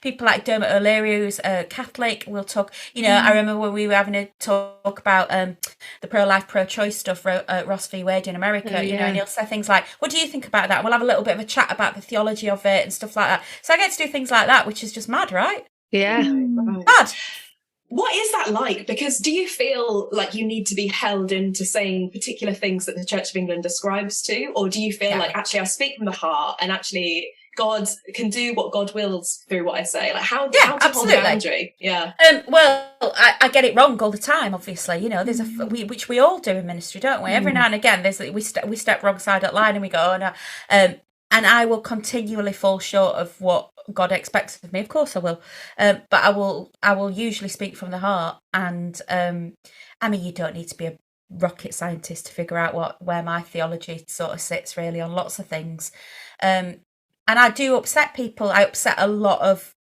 people like Dermot O'Leary, who's a Catholic, we'll talk. I remember when we were having a talk about the pro-life, pro-choice stuff, Ross v. Wade in America, and he'll say things like, what do you think about that? And we'll have a little bit of a chat about the theology of it and stuff like that. So I get to do things like that, which is just mad, right? Yeah. Mad. what is that like? Because do you feel like you need to be held into saying particular things that the Church of England describes to? Or do you feel like, actually, I speak from the heart and actually God can do what God wills through what I say? Like, how to hold the boundary? Yeah. Well, I get it wrong all the time, obviously. You know, there's which we all do in ministry, don't we? Every now and again, we step wrong side of the line and we go, oh, no. And I will continually fall short of what God expects of me. Of course I will. But I will usually speak from the heart. And I mean, you don't need to be a rocket scientist to figure out where my theology sort of sits really on lots of things. And I do upset people. I upset a lot of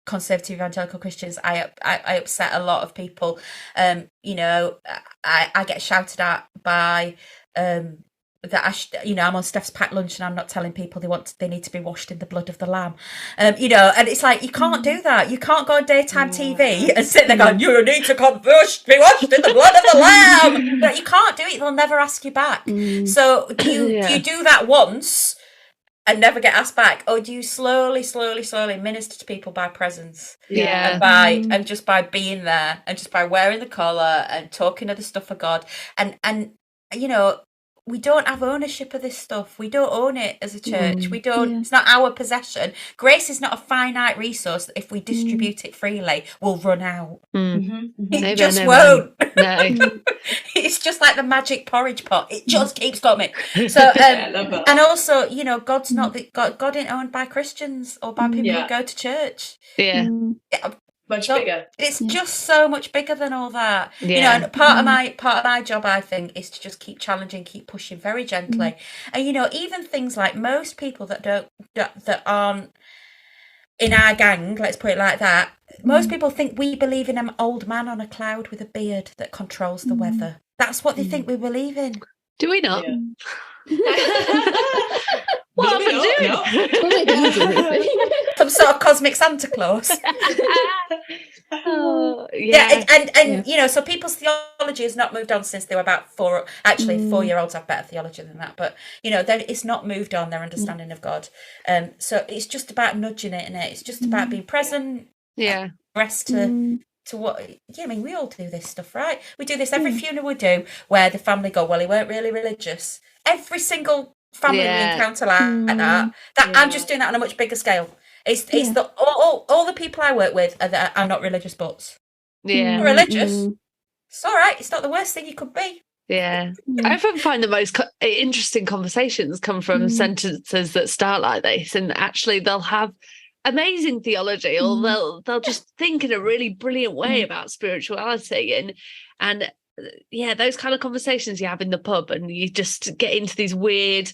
conservative evangelical Christians. I upset a lot of people. You know, I get shouted at by that I'm on Steph's packed lunch and I'm not telling people they need to be washed in the blood of the lamb. You know, and it's like, you can't do that. You can't go on daytime TV and sit there going, you need to be washed in the blood of the lamb. No, you can't do it. They'll never ask you back. So do you do that once and never get asked back, or do you slowly minister to people by presence? And just by being there, and just by wearing the collar and talking of the stuff of God, and you know, we don't have ownership of this stuff. We don't own it as a church. We don't. It's not our possession. Grace is not a finite resource that if we distribute it freely, will run out. It just won't. No. It's just like the magic porridge pot. It just keeps coming. So, and also, you know, God's not God ain't owned by Christians or by people who go to church. Much bigger. It's just so much bigger than all that. You know, and part of my job, I think, is to just keep challenging, keep pushing very gently. And you know, even things like most people that aren't in our gang, let's put it like that, most people think we believe in an old man on a cloud with a beard that controls the weather. That's what they think we believe in. Do we not? What have I doing? Some sort of cosmic Santa Claus. And you know, so people's theology has not moved on since they were about 4. Actually, 4-year-olds have better theology than that, but you know, it's not moved on, their understanding of God. So it's just about nudging it, and it's just about being present. Rest to what, I mean, we all do this stuff, right? We do this every funeral we do, where the family go, well, he weren't really religious. Every single family we encounter like that I'm just doing that on a much bigger scale. It's the all the people I work with are not religious, but religious. It's all right. It's not the worst thing you could be. I often find the most interesting conversations come from sentences that start like this, and actually they'll have amazing theology, or they'll just think in a really brilliant way about spirituality, and those kind of conversations you have in the pub, and you just get into these weird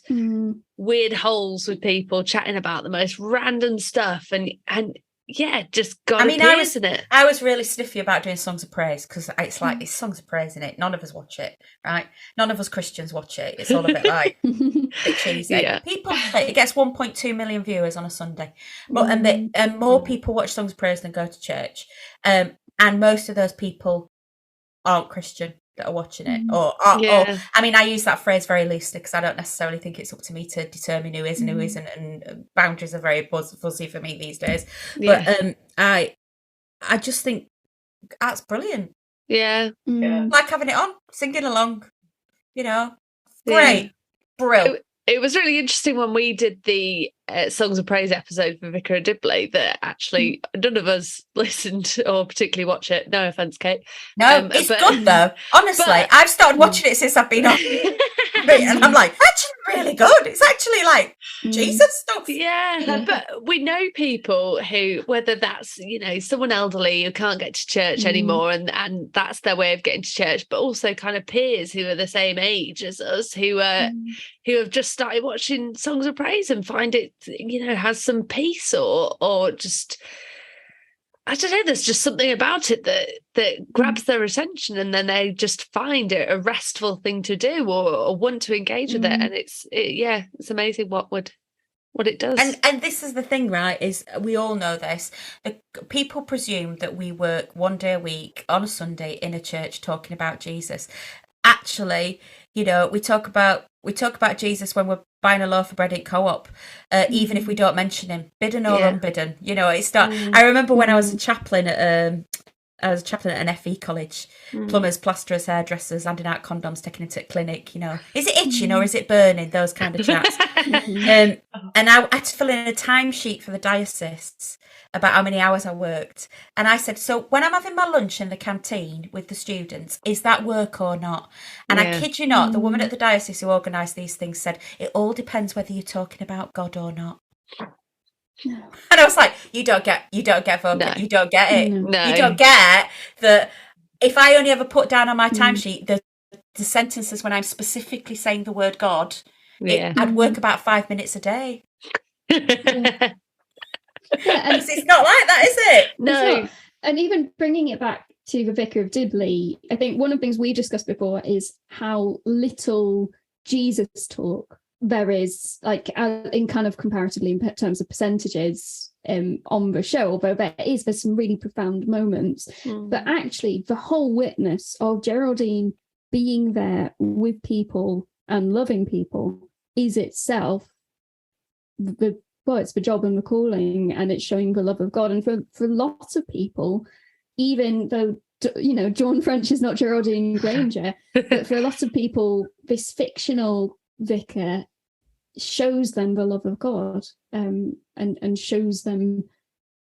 holes with people chatting about the most random stuff, and just God. I mean, I was really sniffy about doing Songs of Praise, because it's like, it's Songs of Praise, isn't it? None of us watch it, right? None of us Christians watch it. It's all a bit like a bit cheesy. People, it gets 1.2 million viewers on a Sunday, and more people watch Songs of Praise than go to church, and most of those people aren't Christian that are watching it, or I mean, I use that phrase very loosely, because I don't necessarily think it's up to me to determine who is and who isn't, and boundaries are very fuzzy for me these days. But I just think that's brilliant. Like having it on, singing along, you know, great, brilliant. It was really interesting when we did the Songs of Praise episode for Vicar of Dibley that actually none of us listened or particularly watch it. No offence, Kate. No, it's good though. Honestly, I've started watching it since I've been on. And I'm like, actually really good. It's actually like Jesus stuff. But we know people who, whether that's, you know, someone elderly who can't get to church anymore, and that's their way of getting to church, but also kind of peers who are the same age as us, who have just started watching Songs of Praise and find it, you know, has some peace, or just, I don't know, there's just something about it that grabs their attention, and then they just find it a restful thing to do, or want to engage with it, and it's amazing what it does. And this is the thing, right, is we all know this. People presume that we work one day a week on a Sunday in a church talking about Jesus. Actually, you know, we talk about Jesus when we're buying a loaf of bread at Co-op, even if we don't mention him, bidden or unbidden. You know, it's not. I remember when I was a chaplain at I was a chaplain at an FE college. Plumbers, plasterers, hairdressers, handing out condoms, taking it to a clinic, you know. Is it itching or is it burning? Those kind of chats. And I had to fill in a timesheet for the diocese about how many hours I worked. And I said, so when I'm having my lunch in the canteen with the students, is that work or not? And I kid you not, the woman at the diocese who organised these things said, it all depends whether you're talking about God or not. And I was like, you don't get vocab, no. You don't get it. No. You don't get that if I only ever put down on my timesheet the sentences when I'm specifically saying the word God, I'd work about 5 minutes a day. It's not like that, is it? No. And even bringing it back to the Vicar of Dibley, I think one of the things we discussed before is how little Jesus talk there is, like in kind of comparatively in terms of percentages on the show, although there's some really profound moments. But actually the whole witness of Geraldine being there with people and loving people is itself it's the job and the calling, and it's showing the love of God. And for lots of people, even though, you know, John French is not Geraldine Granger, but for a lot of people, this fictional vicar shows them the love of God, and shows them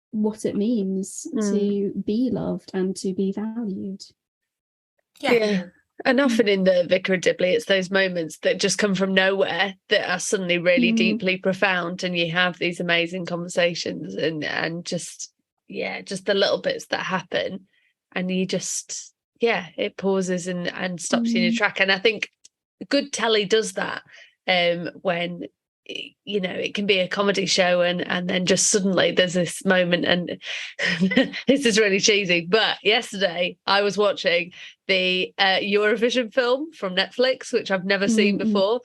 what it means to be loved and to be valued. Yeah. And often in the Vicar of Dibley, it's those moments that just come from nowhere that are suddenly really deeply profound, and you have these amazing conversations and just the little bits that happen, and you just it pauses and stops you in your track. And I think good telly does that when, you know, it can be a comedy show and then just suddenly there's this moment, and this is really cheesy, but yesterday I was watching the Eurovision film from Netflix, which I've never seen before,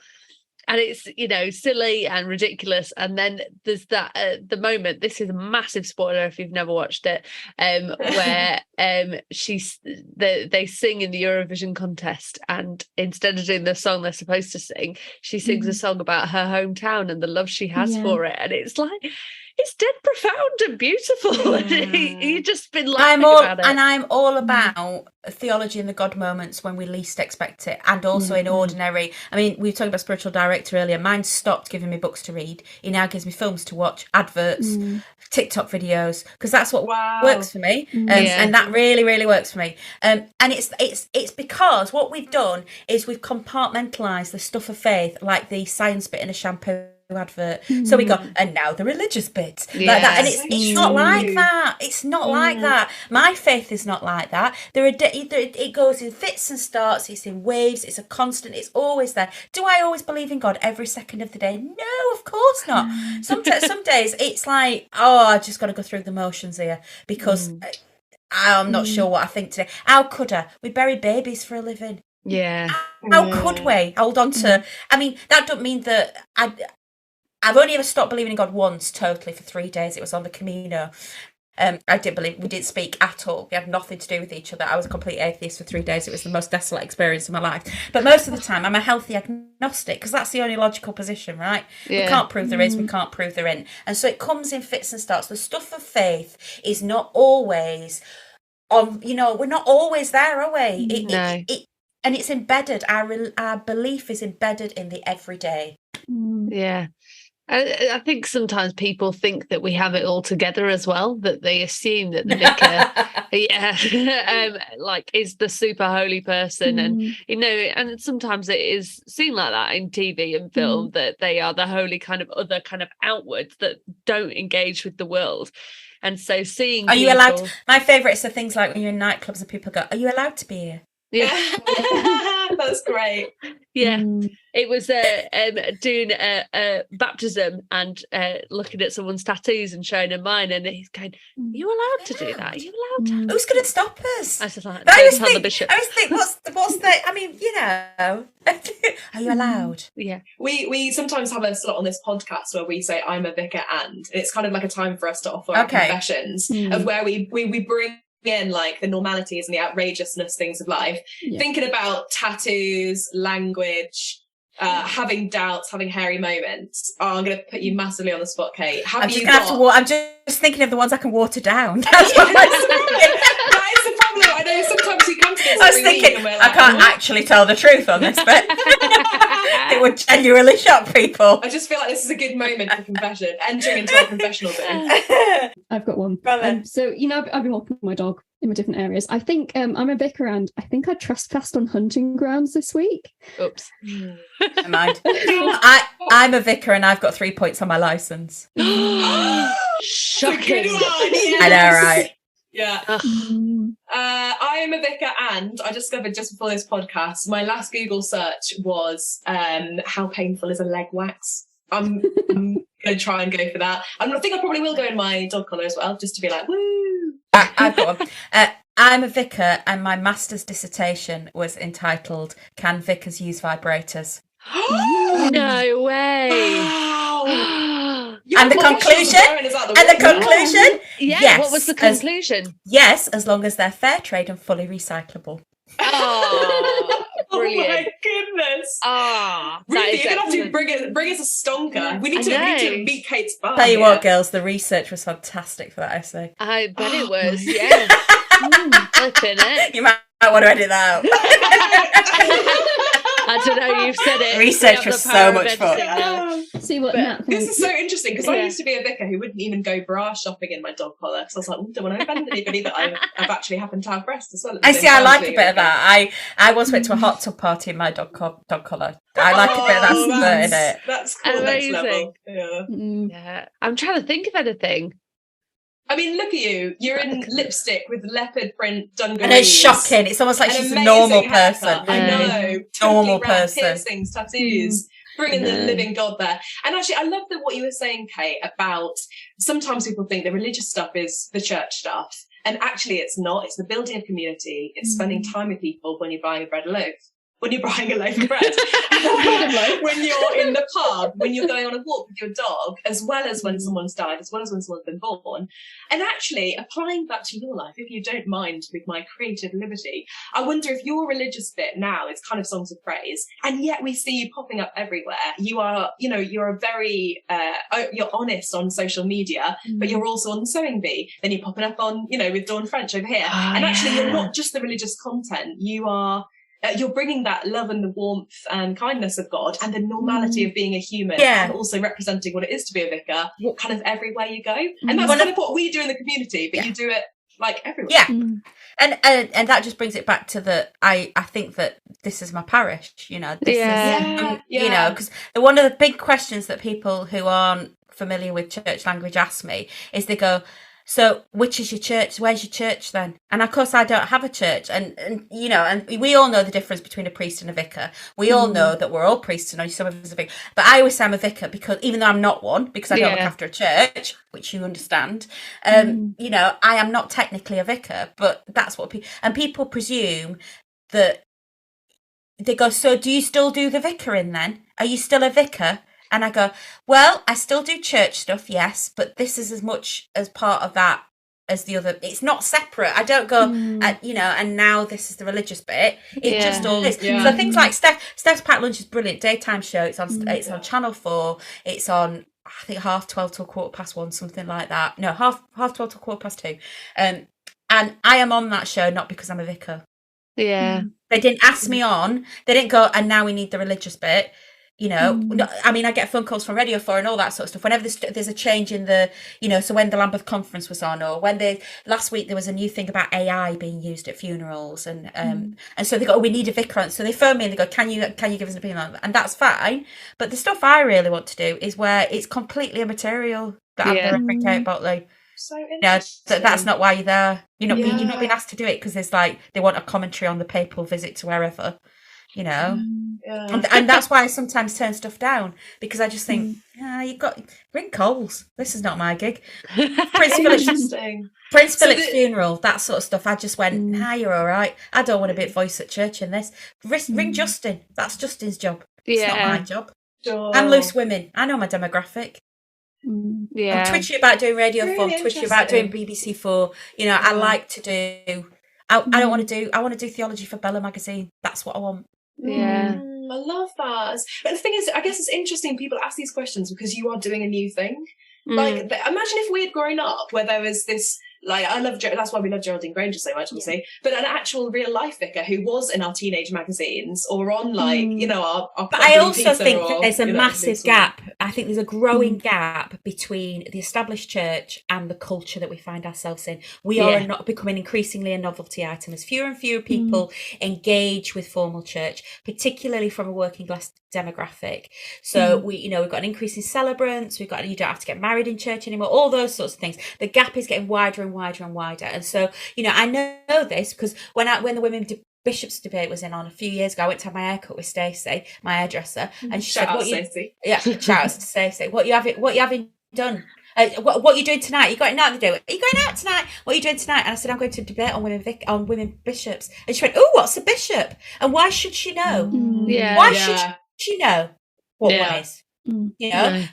and it's, you know, silly and ridiculous, and then there's that the moment, this is a massive spoiler if you've never watched it, where they sing in the Eurovision contest, and instead of doing the song they're supposed to sing, she sings a song about her hometown and the love she has for it, and it's like, it's dead profound and beautiful. And you just been laughing about it. And I'm all about theology in the God moments when we least expect it, and also in ordinary. I mean, we were talking about spiritual director earlier. Mine stopped giving me books to read. He now gives me films to watch, adverts, TikTok videos, because that's what works for me, and that really, really works for me. And it's because what we've done is we've compartmentalised the stuff of faith, like the science bit in a shampoo advert. So we go, and now the religious bit, like that, and it's not like that. It's not like that. My faith is not like that. It goes in fits and starts. It's in waves. It's a constant. It's always there. Do I always believe in God every second of the day? No, of course not. Some days it's like, I just got to go through the motions here because I'm not sure what I think today. How could I? We bury babies for a living. Yeah. How could we hold on to? I mean, that don't mean that I've only ever stopped believing in God once, totally, for 3 days. It was on the Camino. I didn't believe, we didn't speak at all. We had nothing to do with each other. I was a complete atheist for 3 days. It was the most desolate experience of my life. But most of the time, I'm a healthy agnostic, because that's the only logical position, right? Yeah. We can't prove there is, we can't prove there isn't. And so it comes in fits and starts. The stuff of faith is not always on, you know, we're not always there, are we? And it's embedded. Our belief is embedded in the everyday. Yeah. I think sometimes people think that we have it all together as well, that they assume that the vicar like is the super holy person, and you know, and sometimes it is seen like that in TV and film, that they are the holy kind of other kind of outwards that don't engage with the world. And so seeing you allowed, my favourites are things like when you're in nightclubs and people go, are you allowed to be here? Yeah. That's great. Yeah. It was doing a baptism and looking at someone's tattoos and showing them mine, and he's going, are you allowed to do that? Are you allowed to? Who's going to stop us? I was like, I always think what's the I mean, you know, are you allowed? Yeah. We sometimes have a slot on this podcast where we say I'm a vicar, and it's kind of like a time for us to offer our confessions of where we bring in like the normalities and the outrageousness things of life, thinking about tattoos, language, having doubts, having hairy moments. I'm going to put you massively on the spot, Kate. I'm just thinking of the ones I can water down. That is the I was thinking, I can't actually tell the truth on this, but it would genuinely shock people. I just feel like this is a good moment for confession, entering into our confessional bit. I've got one. Brother. So, I've been walking my dog in my different areas. I think I'm a vicar, and I think I trespassed on hunting grounds this week. Oops. Never mind. I'm a vicar and I've got 3 points on my licence. Shocking. Yes. I know, right? Yeah. I am a vicar, and I discovered just before this podcast, my last Google search was how painful is a leg wax? I'm going to try and go for that. I think I probably will go in my dog collar as well, just to be like, woo. I've got one. I'm a vicar and my master's dissertation was entitled, Can Vicars Use Vibrators? No way. Wow. And the conclusion? Yeah, what was the conclusion? Yes, as long as they're fair trade and fully recyclable. Oh, brilliant. Oh my goodness. Ruthie, you're going to have to bring us a stonker. We need to meet Kate's bar. Tell you what, girls, the research was fantastic for that essay. I bet it was, yeah. Flipping it. You might want to edit that out. I don't know, you've said it. Research was so much fun. See what Nat This thinks. is so interesting, because I used to be a vicar who wouldn't even go bra shopping in my dog collar, because I was like, don't want to offend anybody, but I've actually happened to have breasts as well. I like a bit of that. I once went to a hot tub party in my dog collar. I like a bit of that spurt in it. That's cool. Amazing. Next level. Yeah. Yeah. I'm trying to think of anything. I mean, look at you. You're in lipstick with leopard print dungarees. And it's shocking. It's almost like she's a normal person. I know. Normal Totally person. Piercings, tattoos. Bringing the living God there. And actually, I love what you were saying, Kate, about sometimes people think the religious stuff is the church stuff. And actually, it's not. It's the building of community. It's spending time with people when you're buying a bread loaf. When you're buying a loaf of bread, when you're in the pub, when you're going on a walk with your dog, as well as when someone's died, as well as when someone's been born. And actually, applying that to your life, if you don't mind with my creative liberty, I wonder if your religious bit now is kind of songs of praise, and yet we see you popping up everywhere. You are, you're a very, you're honest on social media, but you're also on the sewing bee. Then you're popping up on, with Dawn French over here. And actually, you're not just the religious content. You are... you're bringing that love and the warmth and kindness of God and the normality of being a human, and also representing what it is to be a vicar kind of everywhere you go. And that's kind of what we do in the community, but you do it like everywhere. Yeah. And that just brings it back to I think that this is my parish, this is, because one of the big questions that people who aren't familiar with church language ask me is they go, so which is your church? Where's your church then? And of course I don't have a church. And we all know the difference between a priest and a vicar. We all know that we're all priests and some of us are vicar. But I always say I'm a vicar because even though I'm not one, because I don't look after a church, which you understand, I am not technically a vicar, but that's what people presume that they go, so do you still do the vicaring then? Are you still a vicar? And I go, well, I still do church stuff, yes, but this is as much as part of that as the other. It's not separate. I don't go, and now this is the religious bit. It just all is. Yeah. So things like Steph's Packed Lunch is brilliant daytime show. It's on Channel 4. It's on, I think, 12:30 till 1:15, something like that. No, 12:30 till 2:15. And I am on that show not because I'm a vicar. Yeah. They didn't ask me on. They didn't go, and now we need the religious bit. I mean, I get phone calls from Radio 4 and all that sort of stuff. Whenever there's a change in the, so when the Lambeth conference was on, or when last week there was a new thing about AI being used at funerals, and so they go, we need a vicar on. So they phone me and they go, can you give us an opinion on that? And that's fine. But the stuff I really want to do is where it's completely immaterial that I'm the Revd Canon Kate Bottley. So interesting. That's not why you're there. You're not being asked to do it because there's they want a commentary on the papal visit to wherever. And that's why I sometimes turn stuff down, because I just think, you've got ring Coles. This is not my gig. Prince Philip's funeral, that sort of stuff. I just went, you're all right. I don't want to be a voice at church in this. Ring Justin. That's Justin's job. It's not my job. Sure. And loose women. I know my demographic. Yeah. I'm twitchy about doing Radio 4. Twitchy about doing BBC 4. I like to do. I don't want to do. I want to do theology for Bella magazine. That's what I want. Yeah. I love that. But the thing is, I guess it's interesting people ask these questions because you are doing a new thing. Like, imagine if we had grown up where there was this like I love that's why we love Geraldine Granger so much, obviously. But an actual real life vicar who was in our teenage magazines or on like our but I also think that there's a massive gap. I think there's a growing gap between the established church and the culture that we find ourselves in. We are not becoming increasingly a novelty item as fewer and fewer people engage with formal church, particularly from a working class demographic. So we've got an increase in celebrants, you don't have to get married in church anymore, all those sorts of things. The gap is getting wider and wider and wider. And so, I know this because when the women bishops debate was on a few years ago, I went to have my haircut with Stacey, my hairdresser, and she said, shout out to Stacey, what you having done? What are you doing tonight? You going out to do it? Are you going out tonight? What are you doing tonight? And I said, I'm going to debate on women bishops. And she went, oh, what's a bishop? And why should she know? Why should she know what one is?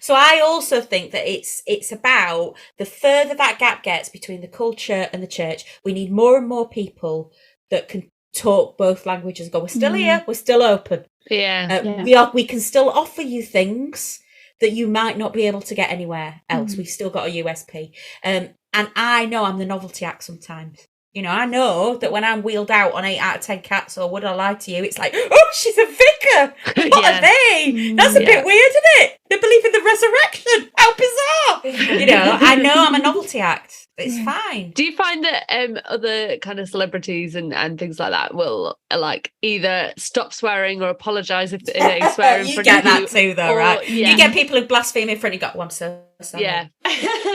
So I also think that it's about the further that gap gets between the culture and the church, we need more and more people that can talk both languages and go, we're still here, we're still open. We can still offer you things that you might not be able to get anywhere else. We've still got a USP. And I know I'm the novelty act sometimes. I know that when I'm wheeled out on 8 out of 10 cats or Would I Lie to You, it's like, oh, she's a vicar. What are they? That's a bit weird, isn't it? They believe in the resurrection. How bizarre. I know I'm a novelty act. It's fine. Do you find that other kind of celebrities and things like that will like either stop swearing or apologise if they swear in front of you? You get that too, though, right? You get people who blaspheme in front of you. I'm so sorry. Yeah.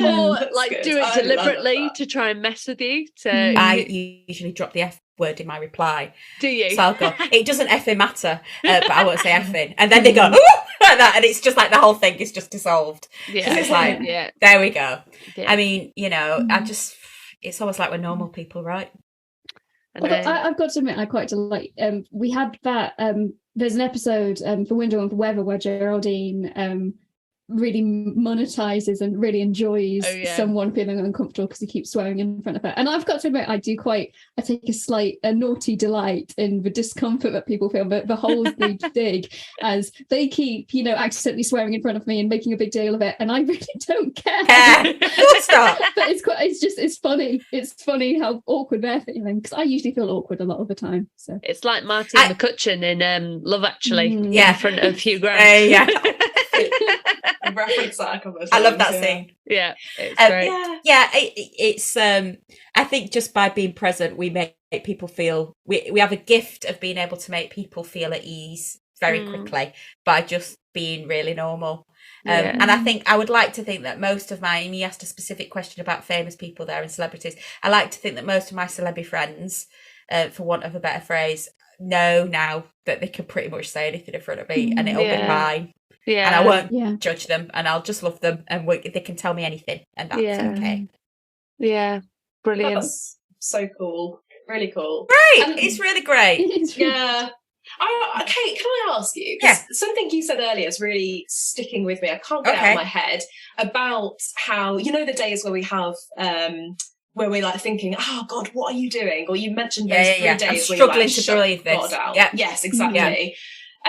Or like do it deliberately to try and mess with you. I usually drop the F word in my reply. Do you? So I'll go, it doesn't effing matter, but I won't say effing. And then they go, ooh, like that. And it's just like the whole thing is just dissolved. Yeah. It's like, there we go. Yeah. I mean, it's almost like we're normal people, right? I've got to admit, I quite like, we had that, there's an episode for Window and for Weather where Geraldine really monetizes and really enjoys someone feeling uncomfortable because he keeps swearing in front of her. And I've got to admit, I take a naughty delight in the discomfort that people feel, but the holes they dig as they keep, accidentally swearing in front of me and making a big deal of it. And I really don't care. But it's funny. It's funny how awkward they're feeling because I usually feel awkward a lot of the time. So it's like Martin McCutcheon in Love Actually in front of Hugh Grant. Reference that a couple of times. I love that scene. Yeah, it's great. It's I think just by being present we make people feel we have a gift of being able to make people feel at ease very quickly by just being really normal. And I think I would like to think that most of you asked a specific question about famous people there and celebrities. I like to think that most of my celebrity friends, for want of a better phrase, know now that they can pretty much say anything in front of me and it'll be fine. And I won't judge them and I'll just love them and they can tell me anything and that's okay. Yeah, brilliant. That's so cool. Really cool. Great. It's really great. Yeah. Kate, can I ask you? Because something you said earlier is really sticking with me. I can't get it out of my head about how, the days where we have where we're like thinking, oh God, what are you doing? Or you mentioned those 3 days I'm where struggling to believe this. God out. Yes, exactly.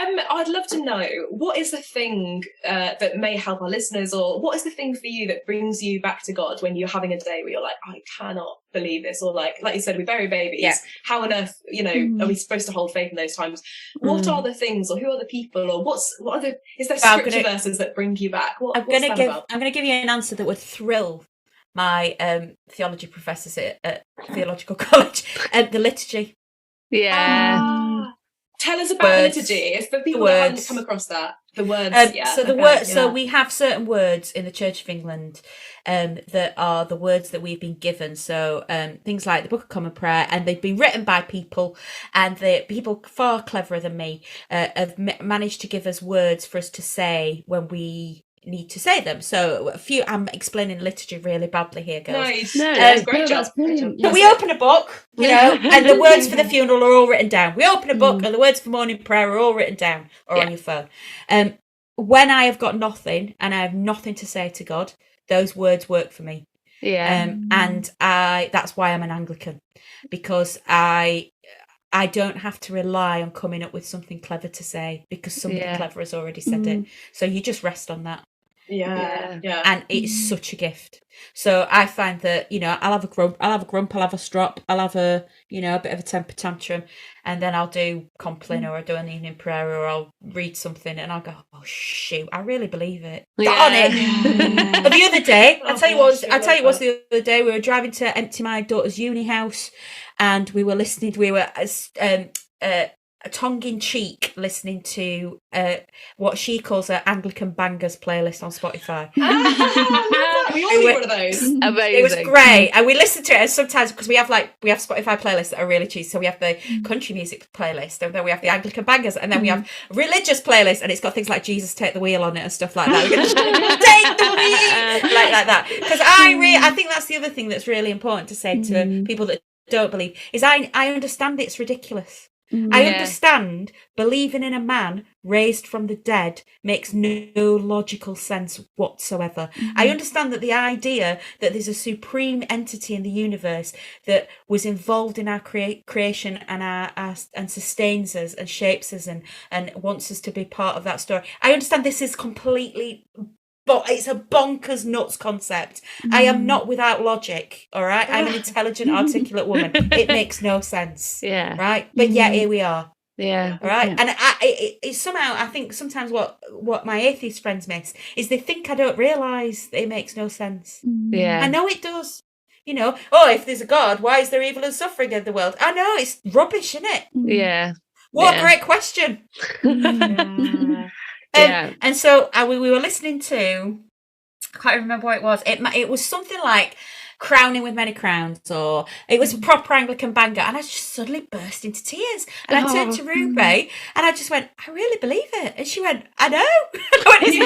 I'd love to know, what is the thing that may help our listeners, or what is the thing for you that brings you back to God when you're having a day where you're like, I cannot believe this, or like you said, we bury babies. How on earth, are we supposed to hold faith in those times? What are the things, or who are the people, or is there scripture verses that bring you back? I'm going to give you an answer that would thrill my theology professors at theological college. The liturgy. Tell us about the liturgy. If the people that haven't come across that, the words. So we have certain words in the Church of England that are the words that we've been given. So things like the Book of Common Prayer, and they've been written by people, and the people far cleverer than me have managed to give us words for us to say when we need to say them. So I'm explaining liturgy really badly here, girls. Nice. No, great job. That's brilliant. But we open a book, and the words for the funeral are all written down. We open a book and the words for morning prayer are all written down or on your phone. When I have got nothing and I have nothing to say to God, those words work for me. And that's why I'm an Anglican, because I don't have to rely on coming up with something clever to say, because somebody clever has already said it. So you just rest on that. Yeah. And it's such a gift. So I find that, you know, I'll have a grump, I'll have a strop, I'll have a, you know, a bit of a temper tantrum, and then I'll do compline, or I'll do an evening prayer, or I'll read something, and I'll go, oh shoot, I really believe it. Darn it. But the other day, I'll tell you what the other day, we were driving to empty my daughter's uni house, and we were tongue-in-cheek listening to what she calls her Anglican Bangers playlist on Spotify. We all need one of those. Amazing. It was great, and we listened to it, and sometimes, because we have Spotify playlists that are really cheesy, so we have the country music playlist, and then we have the Anglican Bangers, and then we have religious playlist, and it's got things like Jesus Take the Wheel on it and stuff like that. We're going to take the wheel, like that, because I think that's the other thing that's really important to say to people that don't believe, is I understand it's ridiculous. I understand believing in a man raised from the dead makes no logical sense whatsoever. I understand that the idea that there's a supreme entity in the universe that was involved in our creation and and sustains us and shapes us and wants us to be part of that story. I understand this is completely, but it's a bonkers nuts concept. I am not without logic, all right? I'm an intelligent, articulate woman. It makes no sense. Yeah. Right? But yet here we are. Yeah. All right? And it's somehow, I think sometimes what my atheist friends miss is they think I don't realise that it makes no sense. Yeah. I know it does. You know, oh, if there's a God, why is there evil and suffering in the world? I know, it's rubbish, isn't it? Yeah. What a great question. And so we were listening to, I can't remember what it was. It was something like Crowning with Many Crowns, or it was a proper Anglican banger, and I just suddenly burst into tears. And I turned to Ruby and I just went, I really believe it. And she went, I know. I went, it's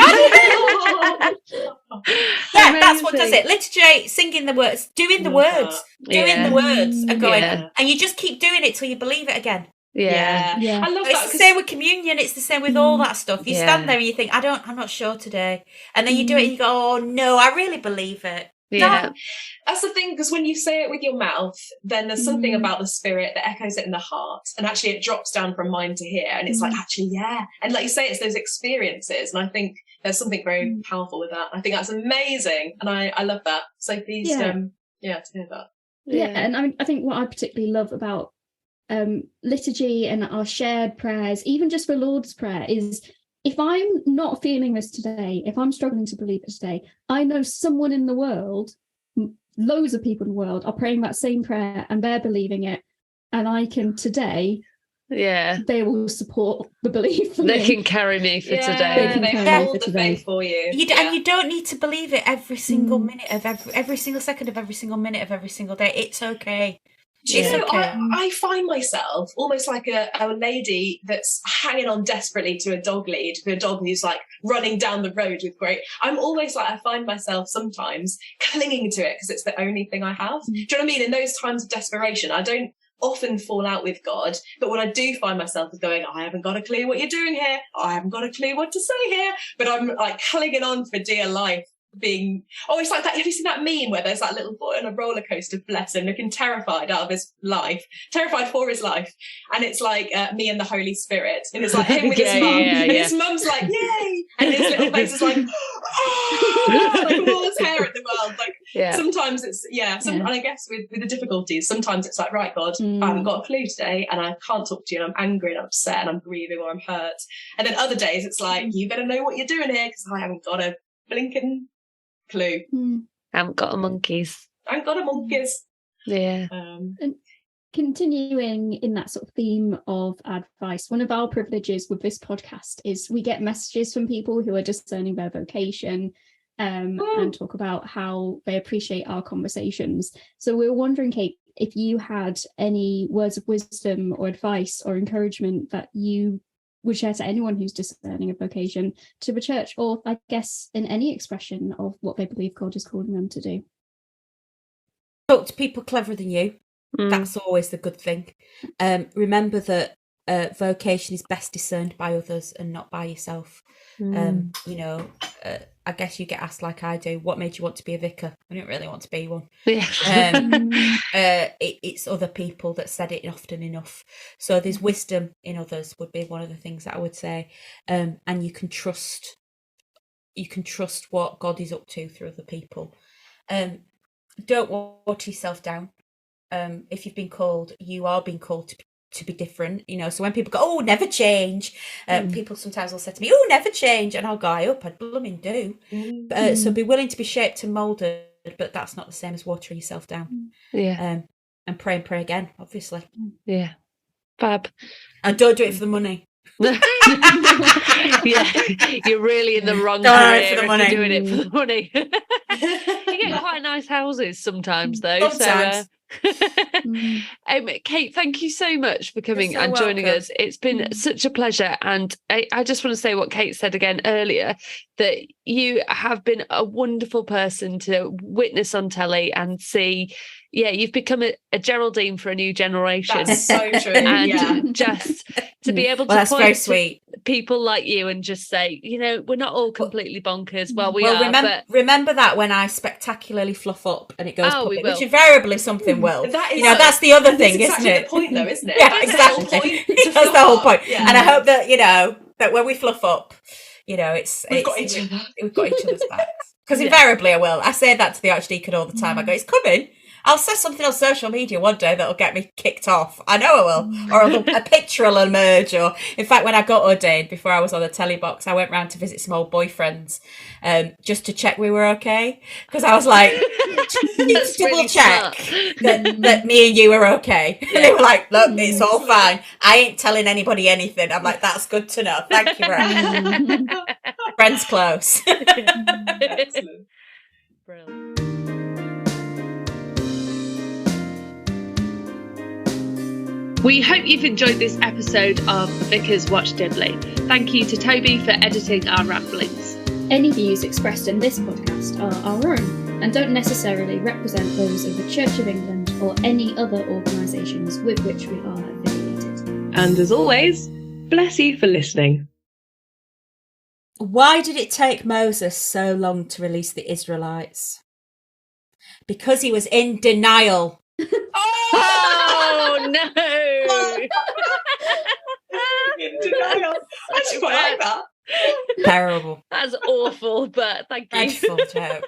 yeah, that's what does it. Liturgy, singing the words, doing the words, and going, and you just keep doing it till you believe it again. Yeah. I love that. It's the same with communion. It's the same with all that stuff. You stand there and you think, I'm not sure today. And then you do it and you go, oh no, I really believe it. Yeah. That's the thing, because when you say it with your mouth, then there's something about the spirit that echoes it in the heart. And actually it drops down from mind to here. And it's like, actually, yeah. And like you say, it's those experiences. And I think there's something very powerful with that. I think that's amazing. And I love that. So please, to hear that. Yeah. And I think what I particularly love about liturgy and our shared prayers, even just for Lord's Prayer, is if I'm not feeling this today, if I'm struggling to believe it today, I know someone in the world, loads of people in the world are praying that same prayer and they're believing it, and I can today, they will support the belief. They can carry me for today. They hold the faith for you. And you don't need to believe it every single minute of every single second of every single minute of every single day. It's okay. I find myself almost like a lady that's hanging on desperately to a dog lead, for a dog who's like running down the road with I'm almost like, I find myself sometimes clinging to it because it's the only thing I have. Do you know what I mean? In those times of desperation, I don't often fall out with God, but when I do find myself going, I haven't got a clue what you're doing here, I haven't got a clue what to say here, but I'm like clinging on for dear life, being it's like that. Have you seen that meme where there's that little boy on a roller coaster, bless him, looking terrified out of his life, terrified for his life, and it's like me and the Holy Spirit, and it's like him with his mum, and his mum's like, yay, and his little face is like, like all his hair in the world. Like sometimes it's and I guess with the difficulties, sometimes it's like, right, God, I haven't got a clue today, and I can't talk to you, and I'm angry and I'm upset and I'm grieving or I'm hurt. And then other days it's like, you better know what you're doing here, because I haven't got a blinking clue. Haven't got a monkeys. Yeah. And continuing in that sort of theme of advice, one of our privileges with this podcast is we get messages from people who are discerning their vocation and talk about how they appreciate our conversations. So we're wondering, Kate, if you had any words of wisdom or advice or encouragement that you would share to anyone who's discerning a vocation to the church, or I guess in any expression of what they believe God is calling them to do. Talk to people cleverer than you. That's always the good thing. Remember that vocation is best discerned by others and not by yourself. I guess you get asked, like I do, what made you want to be a vicar? I didn't really want to be one. It's other people that said it often enough. So there's wisdom in others would be one of the things that I would say. And you can trust you can trust what God is up to through other people. Don't water yourself down. If you've been called, you are being called to be different, you know. So when people go, oh, never change, people sometimes will say to me, oh, never change, and I'll go, I hope I blooming do. So be willing to be shaped and moulded, but that's not the same as watering yourself down. And pray again, obviously. Yeah, fab. And don't do it for the money. Yeah, you're really in the wrong career for the if money. you're doing it for the money. You get quite nice houses sometimes, though. Sometimes. Kate, thank you so much for coming and joining us. It's been such a pleasure, and I just want to say what Kate said again earlier, that you have been a wonderful person to witness on telly and see. Yeah, you've become a Geraldine for a new generation. That's so true. And just to be able to point to people like you and just say, you know, we're not all completely bonkers. Well, we are. Remember that when I spectacularly fluff up and it goes public, which will. Invariably something will. That is, that's the other thing, isn't it? The point, though, isn't it? Yeah, exactly. That's the whole point. Yeah. And I hope that, you know, that when we fluff up, you know, we've got each other's backs. Because invariably I will. I say that to the Archdeacon all the time. I go, it's coming. I'll say something on social media one day that'll get me kicked off. I know I will. Or a picture will emerge. Or, in fact, when I got ordained, before I was on the telly box, I went round to visit some old boyfriends just to check we were okay. Because I was like, just double check that me and you are okay. Yeah. And they were like, look, it's all fine. I ain't telling anybody anything. I'm like, that's good to know. Thank you very much. Friends close. Excellent. Brilliant. We hope you've enjoyed this episode of Vicars Watch Dibley. Thank you to Toby for editing our ramblings. Any views expressed in this podcast are our own and don't necessarily represent those of the Church of England or any other organisations with which we are affiliated. And as always, bless you for listening. Why did it take Moses so long to release the Israelites? Because he was in denial. Oh no! In denial. I just quite like that. Terrible. That's awful, but thank you. Dreadful joke.